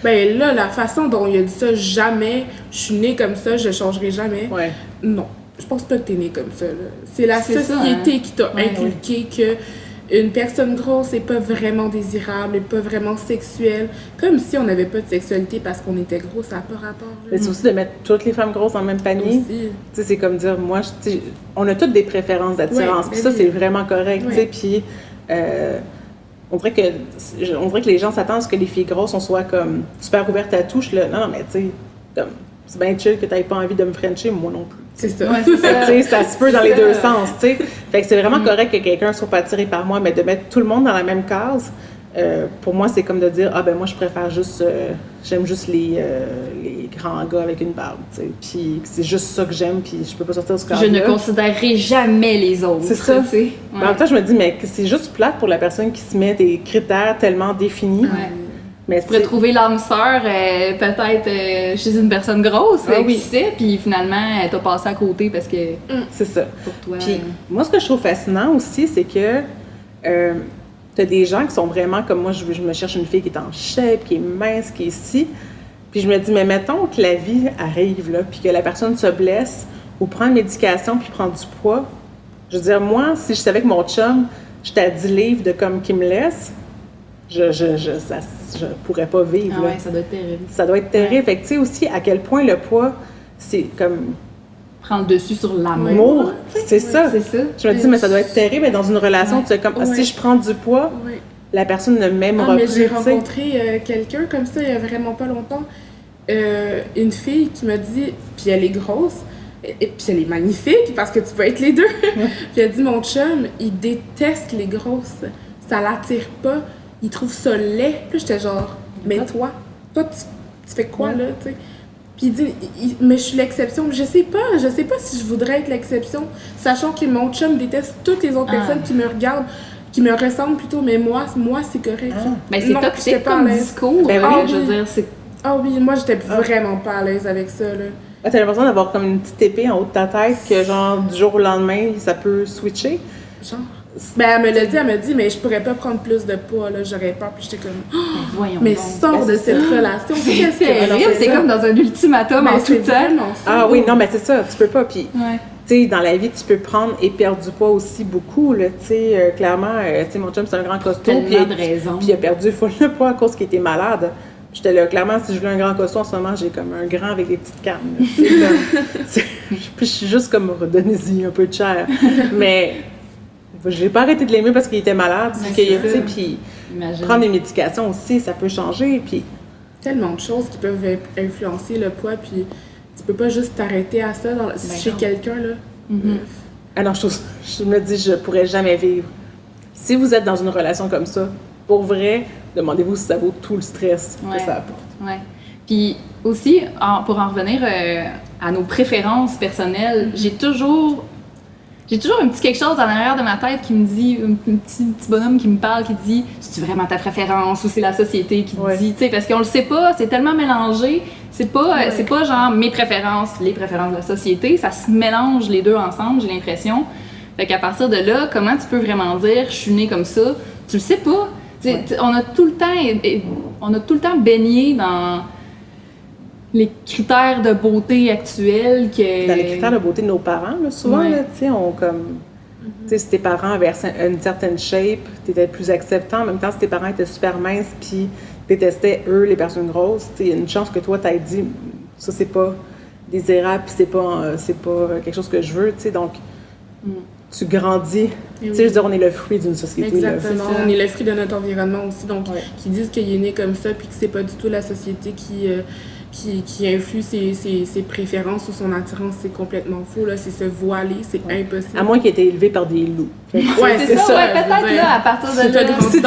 Ben là, la façon dont il a dit ça, jamais, je suis née comme ça, je changerai jamais. Non, je pense pas que t'es née comme ça. Là. C'est la société qui t'a inculqué que une personne grosse n'est pas vraiment désirable, n'est pas vraiment sexuelle. Comme si on n'avait pas de sexualité parce qu'on était gros, ça n'a pas rapport. Là. Mais c'est aussi de mettre toutes les femmes grosses dans le même panier. Tu sais, c'est comme dire, moi, on a toutes des préférences d'attirance, puis ça, c'est vraiment correct. Tu sais, puis... on dirait que les gens s'attendent à ce que les filles grosses, on soit comme super ouvertes à tout. Là. Non, mais tu sais, c'est bien chill que tu n'aies pas envie de me frencher, moi non plus. C'est ça. Ça se peut dans les deux sens, tu sais. Fait que c'est vraiment correct que quelqu'un soit pas attiré par moi, mais de mettre tout le monde dans la même case, pour moi, c'est comme de dire, moi, je préfère juste, j'aime juste les grands gars avec une barbe, tu sais. Puis c'est juste ça que j'aime, puis je peux pas sortir de ce cadre-là. Je ne considérerai jamais les autres. C'est ça. En même temps, je me dis, mais c'est juste plate pour la personne qui se met des critères tellement définis. Mais tu pourrais trouver l'âme sœur peut-être chez une personne grosse, qui sait, puis finalement, elle t'a passé à côté parce que... C'est ça. Pour toi... Puis moi, ce que je trouve fascinant aussi, c'est que t'as des gens qui sont vraiment comme moi, je me cherche une fille qui est en shape, qui est mince, qui est ici. Puis je me dis, mais mettons que la vie arrive, là, puis que la personne se blesse ou prend une médication puis prend du poids. Je veux dire, moi, si je savais que mon chum, j'étais à 10 livres de comme qu'il me laisse, je pourrais pas vivre. Ah ouais, ça doit être terrible. Ça doit être terrible. Fait que tu sais aussi à quel point le poids, c'est comme... Prendre le dessus sur l'amour. C'est ça. C'est ça. Je me dis, mais ça doit être terrible, mais dans une relation, tu sais, comme, si je prends du poids, la personne ne m'aimera plus. J'ai rencontré quelqu'un comme ça il y a vraiment pas longtemps. Une fille qui m'a dit, puis elle est grosse, Et puis elle est magnifique parce que tu peux être les deux. Puis elle dit, mon chum, il déteste les grosses. Ça l'attire pas. Il trouve ça laid. Puis j'étais genre, mais toi, tu fais quoi là, tu sais? Puis il dit, mais je suis l'exception. Je sais pas si je voudrais être l'exception, sachant que mon chum déteste toutes les autres personnes qui me regardent, qui me ressemblent plutôt, mais moi c'est correct. Ben c'est toxique comme discours. Ben oui, je veux dire, c'est... Ah oui, moi j'étais vraiment pas à l'aise avec ça, là. T'as l'impression d'avoir comme une petite épée en haut de ta tête que genre du jour au lendemain, ça peut switcher? Genre... Ben, elle m'a dit, mais je pourrais pas prendre plus de poids, là, j'aurais peur. Puis j'étais comme, voyons mais donc. sors de cette relation. C'est terrible, c'est comme dans un ultimatum en tout temps. Ah oui, non, mais c'est ça, tu peux pas. Puis, ouais. tu sais, dans la vie, tu peux prendre et perdre du poids aussi beaucoup, là, tu sais, clairement, tu sais, mon chum, c'est un grand costaud. Tellement de raisons. Puis il a perdu full de poids à cause qu'il était malade. J'étais là, clairement, si je voulais un grand costaud, en ce moment, j'ai comme un grand avec des petites cannes. Puis je suis juste comme, redonnez-y un peu de chair. Mais... j'ai pas arrêté de l'aimer parce qu'il était malade, puis prendre des médications aussi, ça peut changer, puis... Tellement de choses qui peuvent influencer le poids, puis tu peux pas juste t'arrêter à ça chez quelqu'un, là. Ah non, je me dis, je pourrais jamais vivre. Si vous êtes dans une relation comme ça, pour vrai, demandez-vous si ça vaut tout le stress que ça apporte. Ouais. Puis aussi, pour en revenir à nos préférences personnelles, j'ai toujours un petit quelque chose en arrière de ma tête qui me dit, un petit bonhomme qui me parle, qui dit « c'est-tu vraiment ta préférence ou c'est la société qui te dit? » Tu sais, parce qu'on le sait pas, c'est tellement mélangé, c'est pas genre mes préférences, les préférences de la société, ça se mélange les deux ensemble, j'ai l'impression. Fait qu'à partir de là, comment tu peux vraiment dire « je suis née comme ça? » Tu le sais pas. On a tout le temps baigné dans les critères de beauté actuels que... Dans les critères de beauté de nos parents, là, souvent, là, tu sais, on comme... Tu sais, si tes parents avaient une certaine shape, t'étais plus acceptant. En même temps, si tes parents étaient super minces puis détestaient, eux, les personnes grosses, tu sais, il y a une chance que toi, t'aies dit « ça, c'est pas désirable puis c'est pas quelque chose que je veux », tu sais, donc... Tu grandis. Tu sais, je veux dire, on est le fruit d'une société. Exactement. Là, on est le fruit de notre environnement aussi. Donc, qui disent qu'il est né comme ça puis que c'est pas du tout la société qui influe ses préférences ou son attirance, c'est complètement faux. Là. C'est se voiler, c'est impossible. À moins qu'il ait été élevé par des loups. Ouais, c'est ça. Ouais, peut-être là, à partir de là. Si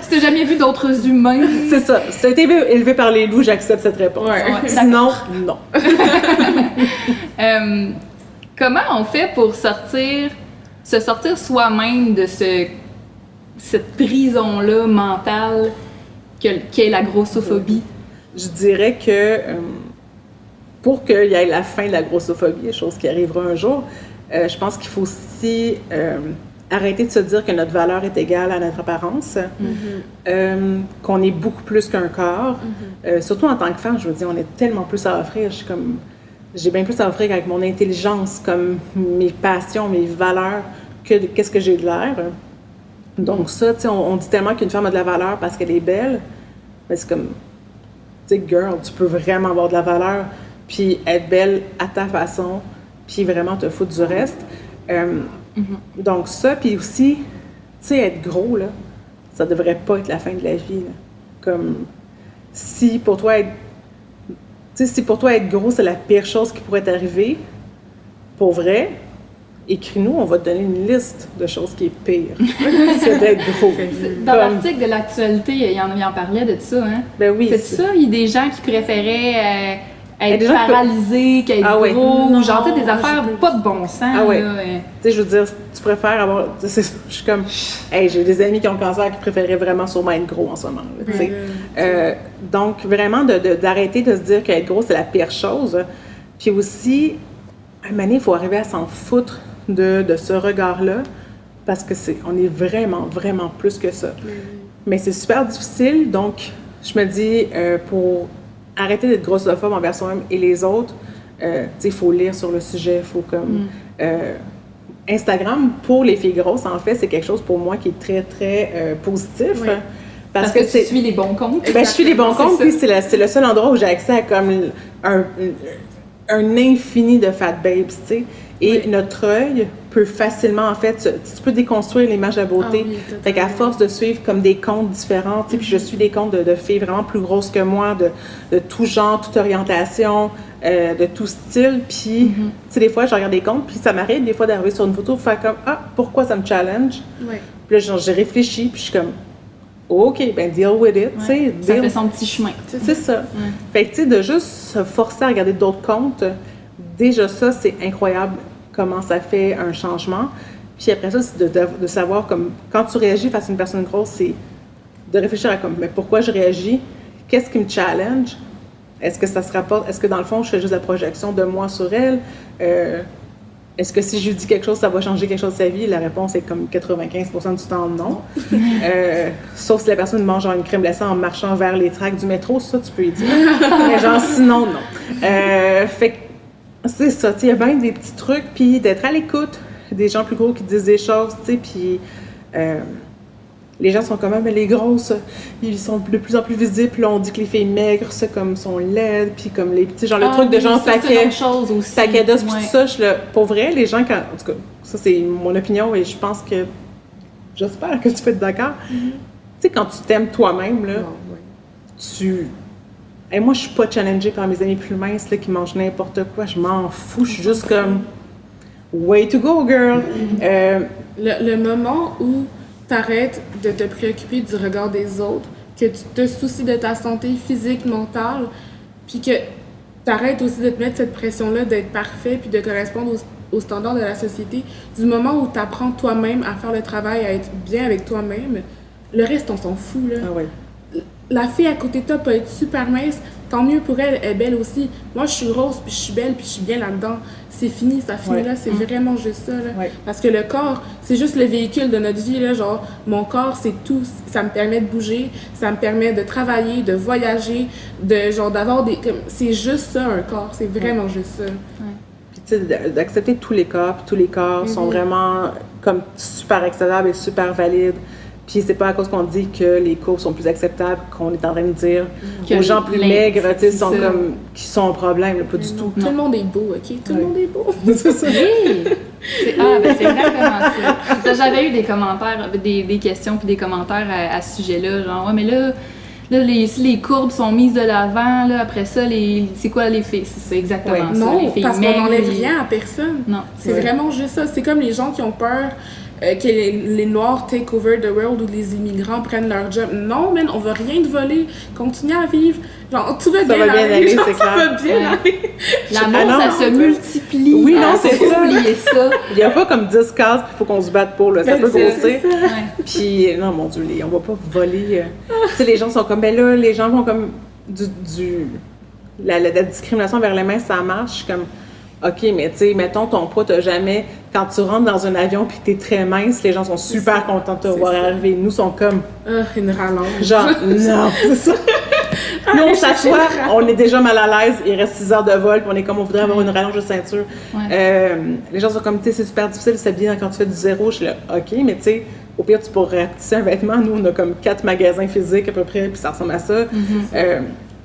t'as jamais vu d'autres humains. C'est ça. Si t'as été élevé par les loups, j'accepte cette réponse. Sinon, non. Comment on fait pour se sortir soi-même de cette prison-là mentale qu'est la grossophobie? Je dirais que pour qu'il y ait la fin de la grossophobie, chose qui arrivera un jour, je pense qu'il faut aussi arrêter de se dire que notre valeur est égale à notre apparence, qu'on est beaucoup plus qu'un corps. Surtout en tant que femme, je veux dire, on a tellement plus à offrir. J'ai bien plus à offrir avec mon intelligence, comme mes passions, mes valeurs, que qu'est-ce que j'ai de l'air. Donc ça, tu sais, on dit tellement qu'une femme a de la valeur parce qu'elle est belle, mais c'est comme, tu sais, girl, tu peux vraiment avoir de la valeur, puis être belle à ta façon, puis vraiment te foutre du reste. Donc ça, puis aussi, tu sais, être gros, là, ça devrait pas être la fin de la vie, là. Comme, si pour toi être gros, c'est la pire chose qui pourrait t'arriver, pour vrai, écris-nous, on va te donner une liste de choses qui est pire. C'est d'être gros. Dans l'article de l'actualité, il en parlait de ça, hein? Ben oui. C'est ça, il y a des gens qui préféraient être paralysés qu'être gros, ou genre des affaires pas de bon sens. Ah ouais. Tu sais, je veux dire, tu préfères avoir... Je suis comme... Hey, j'ai des amis qui ont le cancer qui préféraient vraiment sûrement être gros en ce moment. Tu sais. Donc, vraiment, d'arrêter de se dire qu'être gros, c'est la pire chose. Puis aussi, à un moment donné, il faut arriver à s'en foutre de ce regard-là, parce que on est vraiment, vraiment plus que ça. Mais c'est super difficile, donc je me dis, pour arrêter d'être grossophobe envers soi-même et les autres, il faut lire sur le sujet, il faut comme... Instagram, pour les filles grosses, en fait, c'est quelque chose pour moi qui est très, très positif. Oui. Parce que tu suis les bons comptes. Ben, je suis les bons comptes, puis c'est le seul endroit où j'ai accès à comme un infini de fat babes, tu sais. Et notre œil peut facilement, en fait, tu peux déconstruire l'image de la beauté. Ah oui, fait qu'à force de suivre comme des comptes différents, tu sais, puis je suis des comptes de filles vraiment plus grosses que moi, de tout genre, toute orientation, de tout style, puis, tu sais, des fois, je regarde des comptes, puis ça m'arrive des fois d'arriver sur une photo, faire comme, ah, pourquoi ça me challenge? Ouais. Puis là, genre, j'ai réfléchi, puis je suis comme, OK, ben deal with it, tu sais. Ça fait son petit chemin. C'est ça. Fait que, tu sais, de juste se forcer à regarder d'autres comptes, déjà ça, c'est incroyable comment ça fait un changement. Puis après ça, c'est de savoir, comme, quand tu réagis face à une personne grosse, c'est de réfléchir à comme, mais pourquoi je réagis? Qu'est-ce qui me challenge? Est-ce que ça se rapporte? Est-ce que dans le fond, je fais juste la projection de moi sur elle? Est-ce que si je lui dis quelque chose, ça va changer quelque chose de sa vie? La réponse est comme 95% du temps non. Sauf si la personne mange genre une crème glacée en marchant vers les tracks du métro, ça tu peux y dire. Mais genre sinon, non. Fait que c'est ça, il y a bien des petits trucs, puis d'être à l'écoute des gens plus gros qui disent des choses, tu sais, puis les gens sont quand même, les grosses, ils sont de plus en plus visibles, puis là on dit que les filles maigres, ça, comme sont laides, puis comme les petits, genre le truc de genre paquet d'os, puis tout ça, pour vrai, les gens, quand, en tout cas, ça c'est mon opinion, et je pense que, j'espère que tu vas être d'accord, tu sais, quand tu t'aimes toi-même, là, et moi, je suis pas challengée par mes amis plus minces là, qui mangent n'importe quoi. Je m'en fous. Je suis juste comme way to go, girl. Le moment où tu arrêtes de te préoccuper du regard des autres, que tu te soucies de ta santé physique, mentale, puis que tu arrêtes aussi de te mettre cette pression-là d'être parfait puis de correspondre aux standards de la société, du moment où tu apprends toi-même à faire le travail, à être bien avec toi-même, le reste, on s'en fout, là. Ah ouais. La fille à côté de toi peut être super mince, tant mieux pour elle, elle est belle aussi. Moi, je suis grosse, puis je suis belle, puis je suis bien là-dedans. C'est fini, ça finit là, c'est vraiment juste ça. Là. Ouais. Parce que le corps, c'est juste le véhicule de notre vie. Là, genre, mon corps, c'est tout. Ça me permet de bouger, ça me permet de travailler, de voyager, d'avoir des... C'est juste ça, un corps. C'est vraiment juste ça. Ouais. Puis tu sais, d'accepter tous les corps, puis tous les corps sont vraiment comme super acceptables et super valides. Puis c'est pas à cause qu'on dit que les courbes sont plus acceptables qu'on est en train de dire aux gens plus maigres, tu sais, sont comme qui sont un problème, là, pas du tout. Tout le monde est beau, OK? Tout le monde est beau. C'est ça. Oui! C'est exactement ça. J'avais eu des commentaires, des questions puis des commentaires à ce sujet-là, genre ouais, mais là si les courbes sont mises de l'avant, là, après ça, c'est quoi les filles? C'est exactement ça. Non, les filles parce qu'on n'enlève rien à personne. Non. C'est vraiment juste ça. C'est comme les gens qui ont peur que les Noirs take over the world ou les immigrants prennent leur job. Non, man, on veut rien te voler. Continue à vivre. Genre, tout va bien aller. Genre, c'est clair. Ça va bien aller. L'amour, ça se multiplie. Oui, non, c'est ça. Oublier ça. Il n'y a pas comme 10 cases, puis il faut qu'on se batte pour, là. Ça peut grossir. Puis, non, mon Dieu, on va pas voler. Tu sais, les gens sont comme, ben là, les gens vont comme la discrimination vers les mains, ça marche. Comme, OK, mais tu sais, mettons, ton poids, t'as jamais... Quand tu rentres dans un avion puis que t'es très mince, les gens sont super contents de te voir arriver. Nous, sont comme... une rallonge. Genre, non, c'est ça. Nous, on s'assoit, on est déjà mal à l'aise, il reste 6 heures de vol, puis on est comme, on voudrait avoir une rallonge de ceinture. Les gens sont comme, tu sais, c'est super difficile de s'habiller quand tu fais du zéro. Je suis là, OK, mais tu sais, au pire, tu pourrais rapetisser un vêtement. Nous, on a comme 4 magasins physiques à peu près, puis ça ressemble à ça. Tu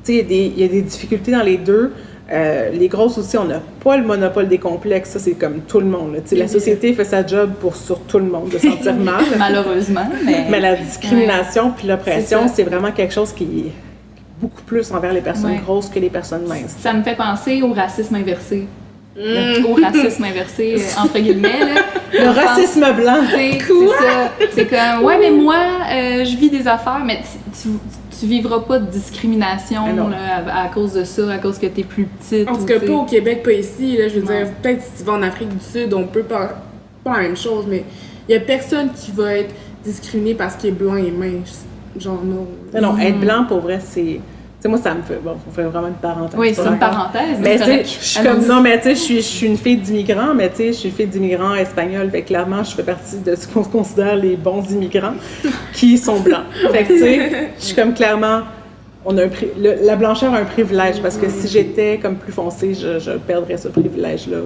sais, il y a des difficultés dans les deux. Les grosses aussi, on n'a pas le monopole des complexes, ça c'est comme tout le monde. La société fait sa job sur tout le monde, de sentir mal. Malheureusement. Mais la discrimination puis l'oppression, c'est vraiment quelque chose qui est beaucoup plus envers les personnes grosses que les personnes minces. Ça me fait penser au racisme inversé. Au racisme inversé, entre guillemets. Là. Le racisme blanc. C'est ça. C'est comme, ouais, mais moi, je vis des affaires, mais tu vivras pas de discrimination là, à cause de ça, à cause que t'es plus petite. En tout cas, pas au Québec, pas ici. Là, je veux dire, peut-être si tu vas en Afrique du Sud, on peut pas la même chose, mais il y a personne qui va être discriminé parce qu'il est blanc et mince. Genre, non. Non, être blanc, pour vrai, c'est... Tu sais, moi, ça me fait... Bon, on fait vraiment une parenthèse. Oui, c'est une parenthèse. Mais tu sais, je suis comme... Non, mais tu sais, je suis une fille d'immigrants, mais tu sais, je suis une fille d'immigrants espagnols. Fait que clairement, je fais partie de ce qu'on considère les bons immigrants qui sont blancs. Fait que tu sais, je suis comme clairement... la blancheur a un privilège, parce que si j'étais comme plus foncée, je perdrais ce privilège-là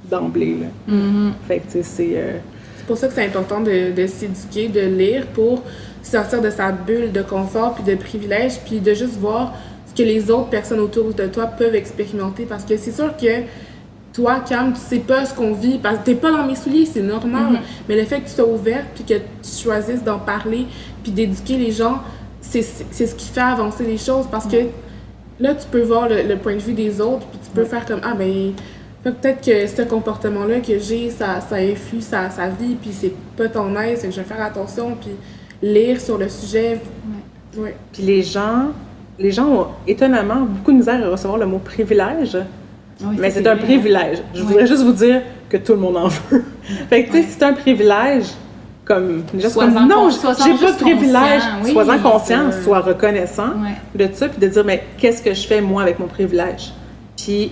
d'emblée. Là. Fait que tu sais, c'est pour ça que c'est important de s'éduquer, de lire pour sortir de sa bulle de confort puis de privilège, puis de juste voir ce que les autres personnes autour de toi peuvent expérimenter, parce que c'est sûr que toi, Cam, tu sais pas ce qu'on vit, parce que t'es pas dans mes souliers, c'est normal. Mais le fait que tu sois ouverte, puis que tu choisisses d'en parler, puis d'éduquer les gens, c'est ce qui fait avancer les choses, parce que là, tu peux voir le point de vue des autres, puis tu peux faire comme, ah ben, peut-être que ce comportement-là que j'ai, ça influe sa vie, puis c'est pas ton aise, je vais faire attention, puis lire sur le sujet. Ouais. Puis les gens ont étonnamment beaucoup de misère à recevoir le mot privilège. Oui, mais c'est un privilège. Je voudrais juste vous dire que tout le monde en veut. Fait que, tu sais, si c'est un privilège, comme, déjà, c'est comme, non, j'ai pas de privilège. Sois-en conscient, sois reconnaissant de ça, puis de dire, mais qu'est-ce que je fais, moi, avec mon privilège? Puis,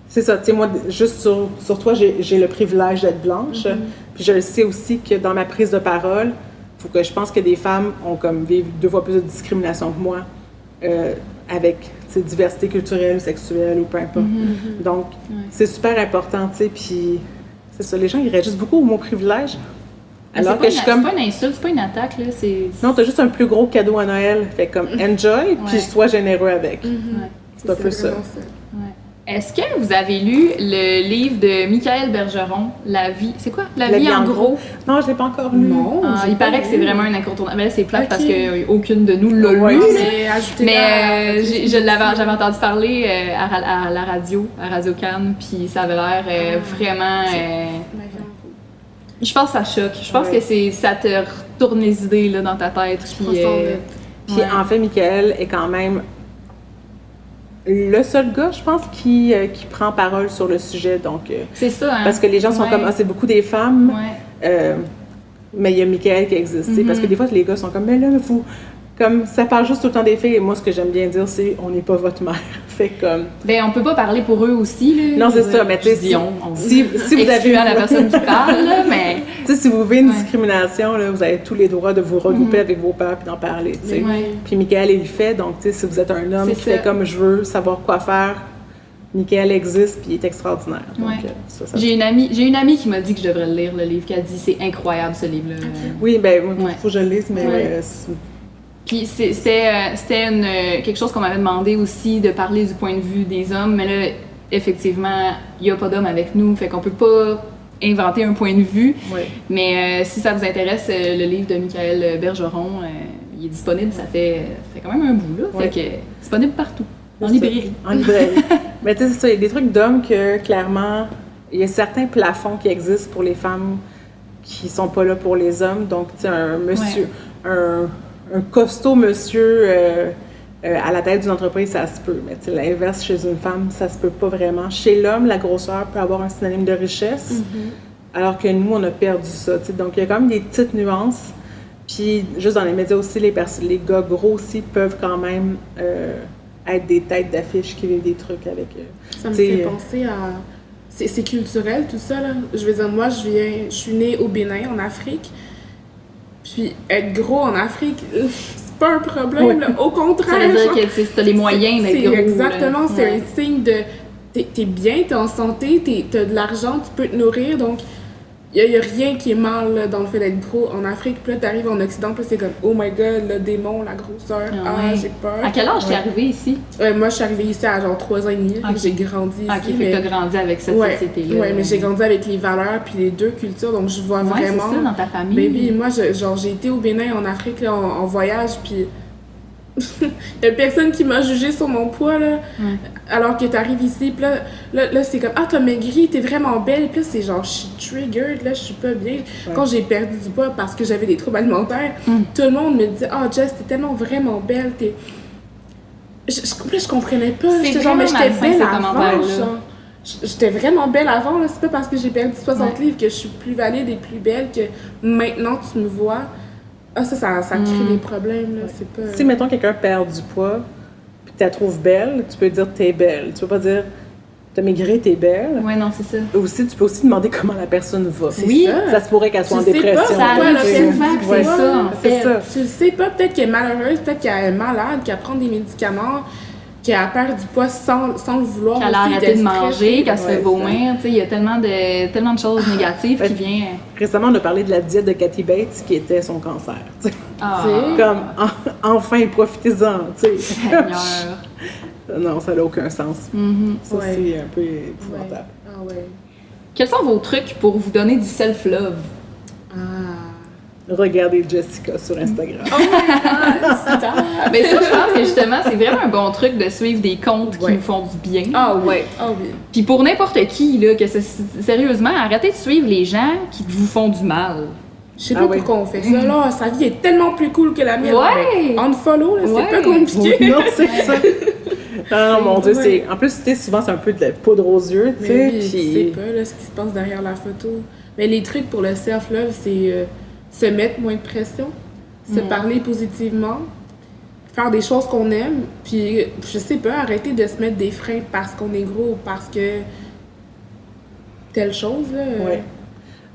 c'est ça, tu sais, moi, juste sur toi, j'ai le privilège d'être blanche. Puis je le sais aussi que dans ma prise de parole, il faut que je pense que des femmes ont comme vivent 2 fois plus de discrimination que moi avec diversité culturelle, sexuelle ou peu importe. Donc, c'est super important, tu sais, puis c'est ça, les gens, ils réagissent beaucoup au mot privilège. Alors que je suis comme... C'est pas une insulte, c'est pas une attaque, là, c'est... Non, t'as juste un plus gros cadeau à Noël, fait comme enjoy, puis sois généreux avec. C'est un peu ça. Est-ce que vous avez lu le livre de Michaël Bergeron, La vie... C'est quoi? La vie en gros? Non, je l'ai pas encore lu. Non, il paraît que c'est vraiment un incontournable. Mais là, c'est plate parce qu'aucune de nous l'a lu. Mais j'avais entendu parler à la radio, à Radio Cannes, puis ça avait l'air vraiment... Je pense que ça choque. Je pense que ça te retourne les idées là, dans ta tête. Puis en fait, Michaël est quand même le seul gars, je pense, qui prend parole sur le sujet. Donc, c'est ça, hein? Parce que les gens sont comme, c'est beaucoup des femmes, mais il y a Michaël qui existe. Parce que des fois, les gars sont comme, mais là, vous... Comme, ça parle juste tout le temps des filles, et moi, ce que j'aime bien dire, c'est on n'est pas votre mère. Fait comme... Ben, on peut pas parler pour eux aussi, là. Non, c'est ça, mais tu sais, si vous avez... la personne qui parle, là, mais... Tu sais, si vous vivez une discrimination, là, vous avez tous les droits de vous regrouper avec vos pères puis d'en parler, tu sais. Puis Michaël, il le fait, donc, tu sais, si vous êtes un homme qui fait comme je veux, savoir quoi faire, Michaël existe puis il est extraordinaire. Donc, j'ai une amie qui m'a dit que je devrais le lire, le livre, qui a dit c'est incroyable, ce livre-là. Oui, ben, il faut que je le lise, mais... Puis c'était quelque chose qu'on m'avait demandé aussi, de parler du point de vue des hommes, mais là, effectivement, il n'y a pas d'hommes avec nous, fait qu'on peut pas inventer un point de vue. Mais si ça vous intéresse, le livre de Michaël Bergeron, il est disponible, ça fait quand même un bout, là, fait que disponible partout, en librairie. En librairie. Mais tu sais, c'est ça, il y a des trucs d'hommes que, clairement, il y a certains plafonds qui existent pour les femmes qui sont pas là pour les hommes, donc, tu sais, un monsieur... Un costaud monsieur à la tête d'une entreprise, ça se peut. Mais l'inverse, chez une femme, ça se peut pas vraiment. Chez l'homme, la grosseur peut avoir un synonyme de richesse, alors que nous, on a perdu ça. T'sais. Donc, il y a quand même des petites nuances. Puis, juste dans les médias aussi, les gars gros aussi peuvent quand même être des têtes d'affiche qui vivent des trucs avec eux. Ça me fait penser à... C'est culturel, tout ça, là. Je veux dire, moi, je suis née au Bénin, en Afrique. Puis être gros en Afrique, c'est pas un problème, là. Au contraire. Ça veut dire que t'as les moyens d'être gros. Exactement, c'est un signe de... T'es bien, t'es en santé, t'as de l'argent, tu peux te nourrir, donc il y a rien qui est mal là, dans le fait d'être gros en Afrique. Puis là, t'arrives en Occident, puis c'est comme « Oh my God, le démon, la grosseur, j'ai peur. » À quel âge t'es arrivée ici? Moi, je suis arrivée ici à genre 3 ans et demi, j'ai grandi ici. OK, fait que t'as grandi avec cette société-là. Oui, mais j'ai grandi avec les valeurs puis les 2 cultures, donc je vois vraiment... c'est ça, dans ta famille. Baby, moi, j'ai été au Bénin, en Afrique, là, en voyage, puis... Il y a personne qui m'a jugé sur mon poids, là. Alors que t'arrives ici, puis là c'est comme « Ah, t'as maigri, t'es vraiment belle. » Puis là, c'est genre « Je suis triggered, là, je suis pas bien. » Quand j'ai perdu du poids parce que j'avais des troubles alimentaires, tout le monde me dit « Ah, Jess, t'es tellement vraiment belle. » Je comprenais pas. J'étais genre « Mais j'étais belle avant. » J'étais vraiment belle avant, là. C'est pas parce que j'ai perdu 60 livres que je suis plus valide et plus belle que maintenant tu me vois. Ah, ça crée des problèmes, là, c'est pas... Si, mettons, quelqu'un perd du poids, puis tu la trouves belle, tu peux dire « t'es belle ». Tu peux pas dire « t'as maigri, t'es belle ». Oui, non, c'est ça. Aussi, tu peux aussi demander comment la personne va. Oui. Ça se pourrait qu'elle soit en dépression. Ça arrive, c'est ça, en fait. Tu le sais pas, peut-être qu'elle est malheureuse, peut-être qu'elle est malade, qu'elle prend des médicaments, qu'elle perd du poids sans le vouloir. Qu'elle a arrêté de manger, qu'elle se fait vomir. Il y a tellement de choses négatives qui viennent. Récemment, on a parlé de la diète de Kathy Bates qui était son cancer. Comme, enfin, profitez-en. Seigneur. Non, ça n'a aucun sens. Ça, Ouais. c'est un peu épouvantable. Ah ouais. Quels sont vos trucs pour vous donner du self-love? Ah. Regardez Jessica sur Instagram. Oh my god, stop. Mais ça, je pense que justement, c'est vraiment un bon truc de suivre des comptes qui Ouais. nous font du bien. Ah ouais. Ah oui. Puis pour n'importe qui, là, sérieusement, arrêtez de suivre les gens qui vous font du mal. Je sais Ah pas ouais. pourquoi on fait ça, là. Sa vie est tellement plus cool que la mienne. Ouais. Mais unfollow, là, Ouais. c'est pas compliqué. Non, c'est ça. Non, mon Dieu, Ouais. c'est... En plus, tu sais, souvent, c'est un peu de la poudre aux yeux, tu sais, Mais oui, tu sais puis... pas là, ce qui se passe derrière la photo. Mais les trucs pour le self-love, c'est se mettre moins de pression, se parler positivement, faire des choses qu'on aime, puis je sais pas, arrêter de se mettre des freins parce qu'on est gros ou parce que telle chose, là. Ouais.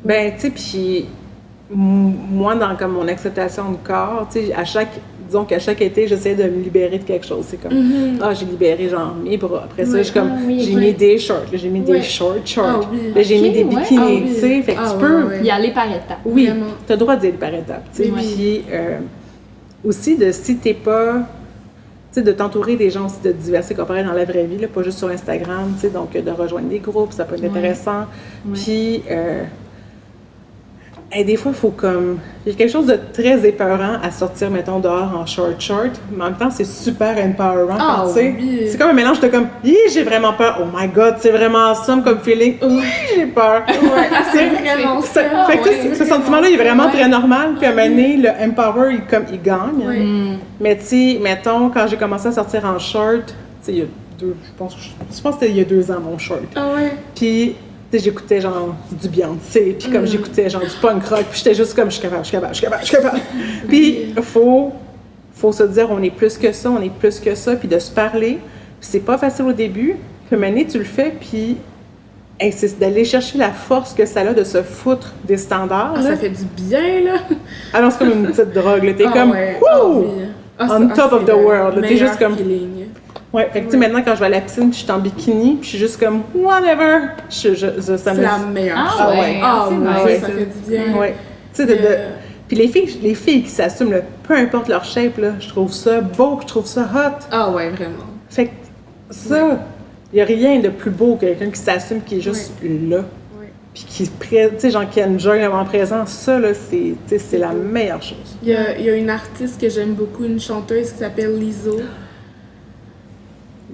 Ben, tu sais, puis moi, dans comme mon acceptation de corps, tu sais, disons qu'à chaque été, j'essaie de me libérer de quelque chose. C'est comme, j'ai libéré, genre, mes bras. Après ça, Ouais. j'ai comme, Ah oui, j'ai ouais. mis des shorts, là, j'ai mis des Ouais. shorts. Ah oui. Là, j'ai Ok, mis des ouais. bikinis, Ah oui. tu sais, fait que Ah tu ouais, peux... ouais. Y aller par étapes. Oui, Vraiment. t'as le droit d'y aller par étapes, tu sais. Oui. Puis aussi, si t'es pas... Tu sais, de t'entourer des gens aussi de diversité comparée dans la vraie vie, là, pas juste sur Instagram, tu sais, donc de rejoindre des groupes, ça peut être intéressant. Puis, des fois, il faut comme... Il y a quelque chose de très épeurant à sortir, mettons, dehors en short, mais en même temps, c'est super empowerant, Ah tu sais. oui. C'est comme un mélange de comme, j'ai vraiment peur, oh my god, c'est vraiment awesome comme feeling, j'ai peur. Ouais, ah, c'est vraiment ça. Fait que, tu sais, ce sentiment-là, il est vraiment très normal. Puis à un moment donné, le empower, il gagne. Ouais. Mais tu sais, mettons, quand j'ai commencé à sortir en short, tu sais, il y a je pense que c'était il y a 2 ans, mon short. Ah ouais. Puis, tu sais, j'écoutais genre du Beyoncé, puis comme j'écoutais genre du punk rock, puis j'étais juste comme, je suis capable. Puis, faut se dire, on est plus que ça, puis de se parler. Puis c'est pas facile au début. Puis à un moment donné, tu le fais, puis c'est d'aller chercher la force que ça a de se foutre des standards. Ah, là. ça fait du bien, là. Ah non, c'est comme une petite drogue, là. T'es Ah comme, ouais. wouh! Ah, On top of the world, là. T'es meilleur juste comme- feeling. Ouais, fait que tu sais, maintenant, quand je vais à la piscine, puis je suis en bikini, puis je suis juste comme, whatever. Ça C'est me... la meilleure Ah chose. ouais, Ah c'est ouais, nice. ça fait du bien. Ouais. Tu sais, Puis les filles qui s'assument, là, peu importe leur shape, là, je trouve ça beau, puis je trouve ça hot. Ah ouais, vraiment. Fait que ça, il n'y a rien de plus beau que quelqu'un qui s'assume, qui est juste là. Ouais. Puis tu sais, genre qui enjoy le moment présent. Ça, là, c'est la meilleure chose. Il y a une artiste que j'aime beaucoup, une chanteuse qui s'appelle Lizzo.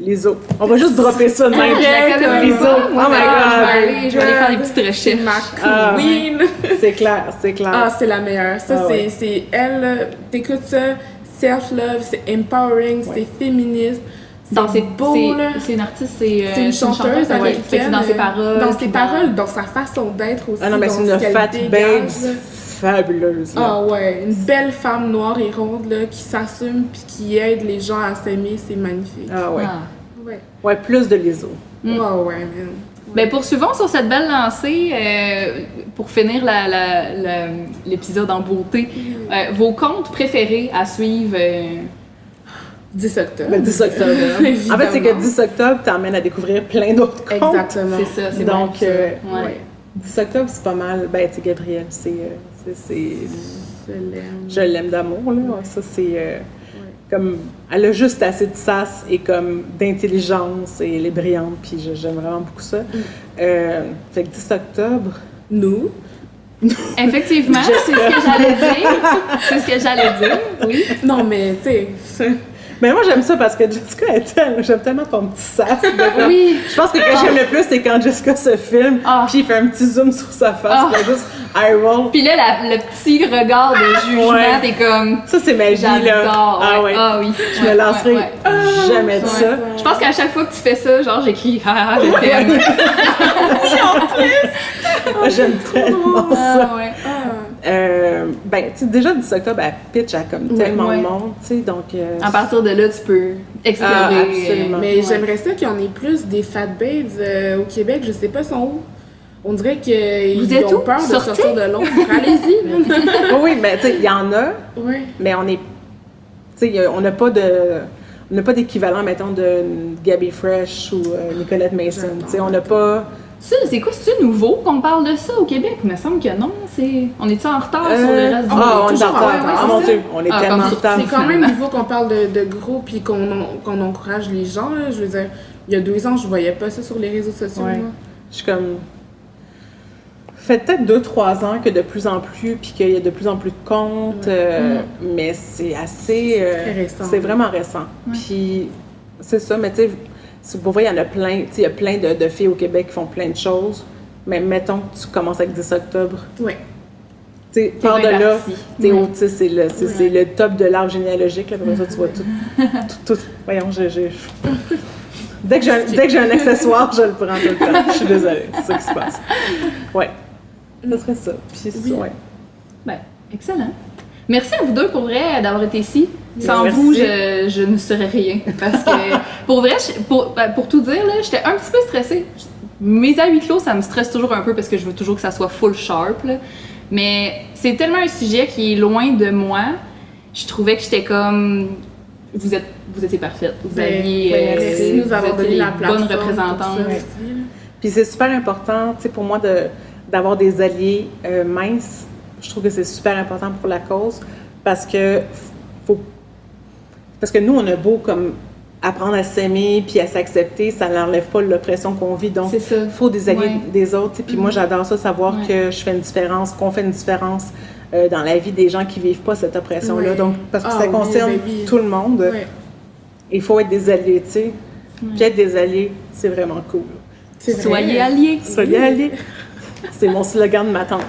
Lizzo. On va juste dropper ça de même. Je la connais Lizzo. pas. Oh Moi, my je vais aller faire des god. petites C'est recherches. ma Ah. queen. C'est clair. Ah, c'est la meilleure. Ça, Ah ouais. c'est elle. T'écoutes ça, self-love, c'est empowering, c'est féministe. Dans C'est beau, là. c'est une artiste, C'est une chanteuse ouais. américaine. Fait que dans ses paroles. Dans ses puis paroles, dans sa façon d'être aussi. Ah non, mais c'est dans une ce qu'elle fat dégage, babe là. fabuleuse. Là. Ah ouais, une belle femme noire et ronde là, qui s'assume puis qui aide les gens à s'aimer, c'est magnifique. Ah ouais. Ah. Ouais. Ouais, plus de Lizzo. Ah ouais, man. Ben poursuivons sur cette belle lancée pour finir l'épisode en beauté. Vos comptes préférés à suivre 10 octobre. Le 10 octobre. En fait, c'est que 10 octobre t'emmène à découvrir plein d'autres comptes. Exactement. C'est ça, c'est Donc, bon, ça. Ouais. Ouais. 10 octobre, c'est pas mal. Ben, tu sais, Gabrielle, c'est Je l'aime. je l'aime d'amour, là. Ça, c'est comme... Elle a juste assez de sass et comme d'intelligence et elle est brillante, puis j'aime vraiment beaucoup ça. Fait que 10 octobre... Nous. Effectivement, c'est ce que j'allais dire. C'est ce que j'allais dire, oui. Non, mais tu sais. Mais moi, j'aime ça parce que Jessica j'aime tellement ton petit sass. Oui. Je pense que ce que j'aime le plus, c'est quand Jessica se filme, Ah. puis il fait un petit zoom sur sa face, Ah. puis il fait juste eye roll. Puis là, le petit regard de jugement, Ouais. t'es comme... Ça, c'est ma vie, là. J'adore. Ah ouais. Ah oui. Je me lancerai jamais de Ouais. ça. Je pense qu'à chaque fois que tu fais ça, genre j'écris « Ah, je t'aime J'aime tellement ». ça. Ah ouais. Ben, tu sais, déjà, 10 octobre, elle pitch à comme tellement ouais. de monde, tu sais, donc... À partir de là, tu peux explorer. Ah, absolument. Mais Ouais. j'aimerais ça qu'il y en ait plus des fat babes au Québec. Je sais pas, sont où. On dirait qu'ils Vous êtes ont où? peur de Sortez. sortir de l'ombre. Allez-y. Oui, oui, mais tu sais, il y en a, Ouais. mais on est... Tu sais, on n'a pas de... On n'a pas d'équivalent, mettons, de Gabby Fresh ou Nicolette Mason. Tu sais, on n'a pas C'est quoi, c'est nouveau qu'on parle de ça au Québec? Il me semble que non. On est-tu en retard sur le reste du monde? On est en retard. Mon Dieu, on est tellement en retard. C'est quand même nouveau qu'on parle de gros puis qu'on encourage les gens. Là. Je veux dire, il y a 2 ans, je voyais pas ça sur les réseaux sociaux. Ouais. Je suis comme... fait peut-être 2-3 ans que de plus en plus, puis qu'il y a de plus en plus de comptes, mais c'est assez... récent. C'est vraiment récent. Puis c'est ça, mais tu sais, pour vrai, il y en a plein. Tu sais, il y a plein de filles au Québec qui font plein de choses, mais mettons que tu commences avec 10 octobre. Oui. Tu sais, part de là, t'es autiste, c'est le top de l'arbre généalogique, là, après ça, tu vois tout. Voyons, Dès que j'ai un accessoire, je le prends tout le temps. Je suis désolée, c'est ça qui se passe. Ouais. Ça serait ça. Puis ouais. Ben, excellent. Merci à vous deux pour vrai d'avoir été ici. Sans vous, je ne serais rien. Parce que pour vrai, pour tout dire, là, j'étais un petit peu stressée. Mes à huis clos, ça me stresse toujours un peu parce que je veux toujours que ça soit full sharp. Là. Mais c'est tellement un sujet qui est loin de moi. Je trouvais que j'étais comme... Vous étiez parfaite. Vous aviez nous avoir donné la plateforme, bonne représentante. Puis c'est super important, tu sais, pour moi d'avoir des alliés minces. Je trouve que c'est super important pour la cause parce que nous on a beau comme apprendre à s'aimer puis à s'accepter, ça n'enlève pas l'oppression qu'on vit. Donc il faut des alliés des autres. Puis moi j'adore ça, savoir que je fais une différence, qu'on fait une différence. Dans la vie des gens qui vivent pas cette oppression-là. Donc, parce que ça concerne tout le monde, il faut être des alliés, tu sais. Puis être des alliés, c'est vraiment cool. Soyez alliés. Soyez alliés. C'est mon slogan de ma tante.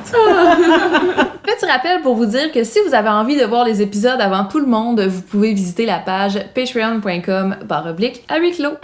Petit rappel pour vous dire que si vous avez envie de voir les épisodes avant tout le monde, vous pouvez visiter la page patreon.com/à huis clos.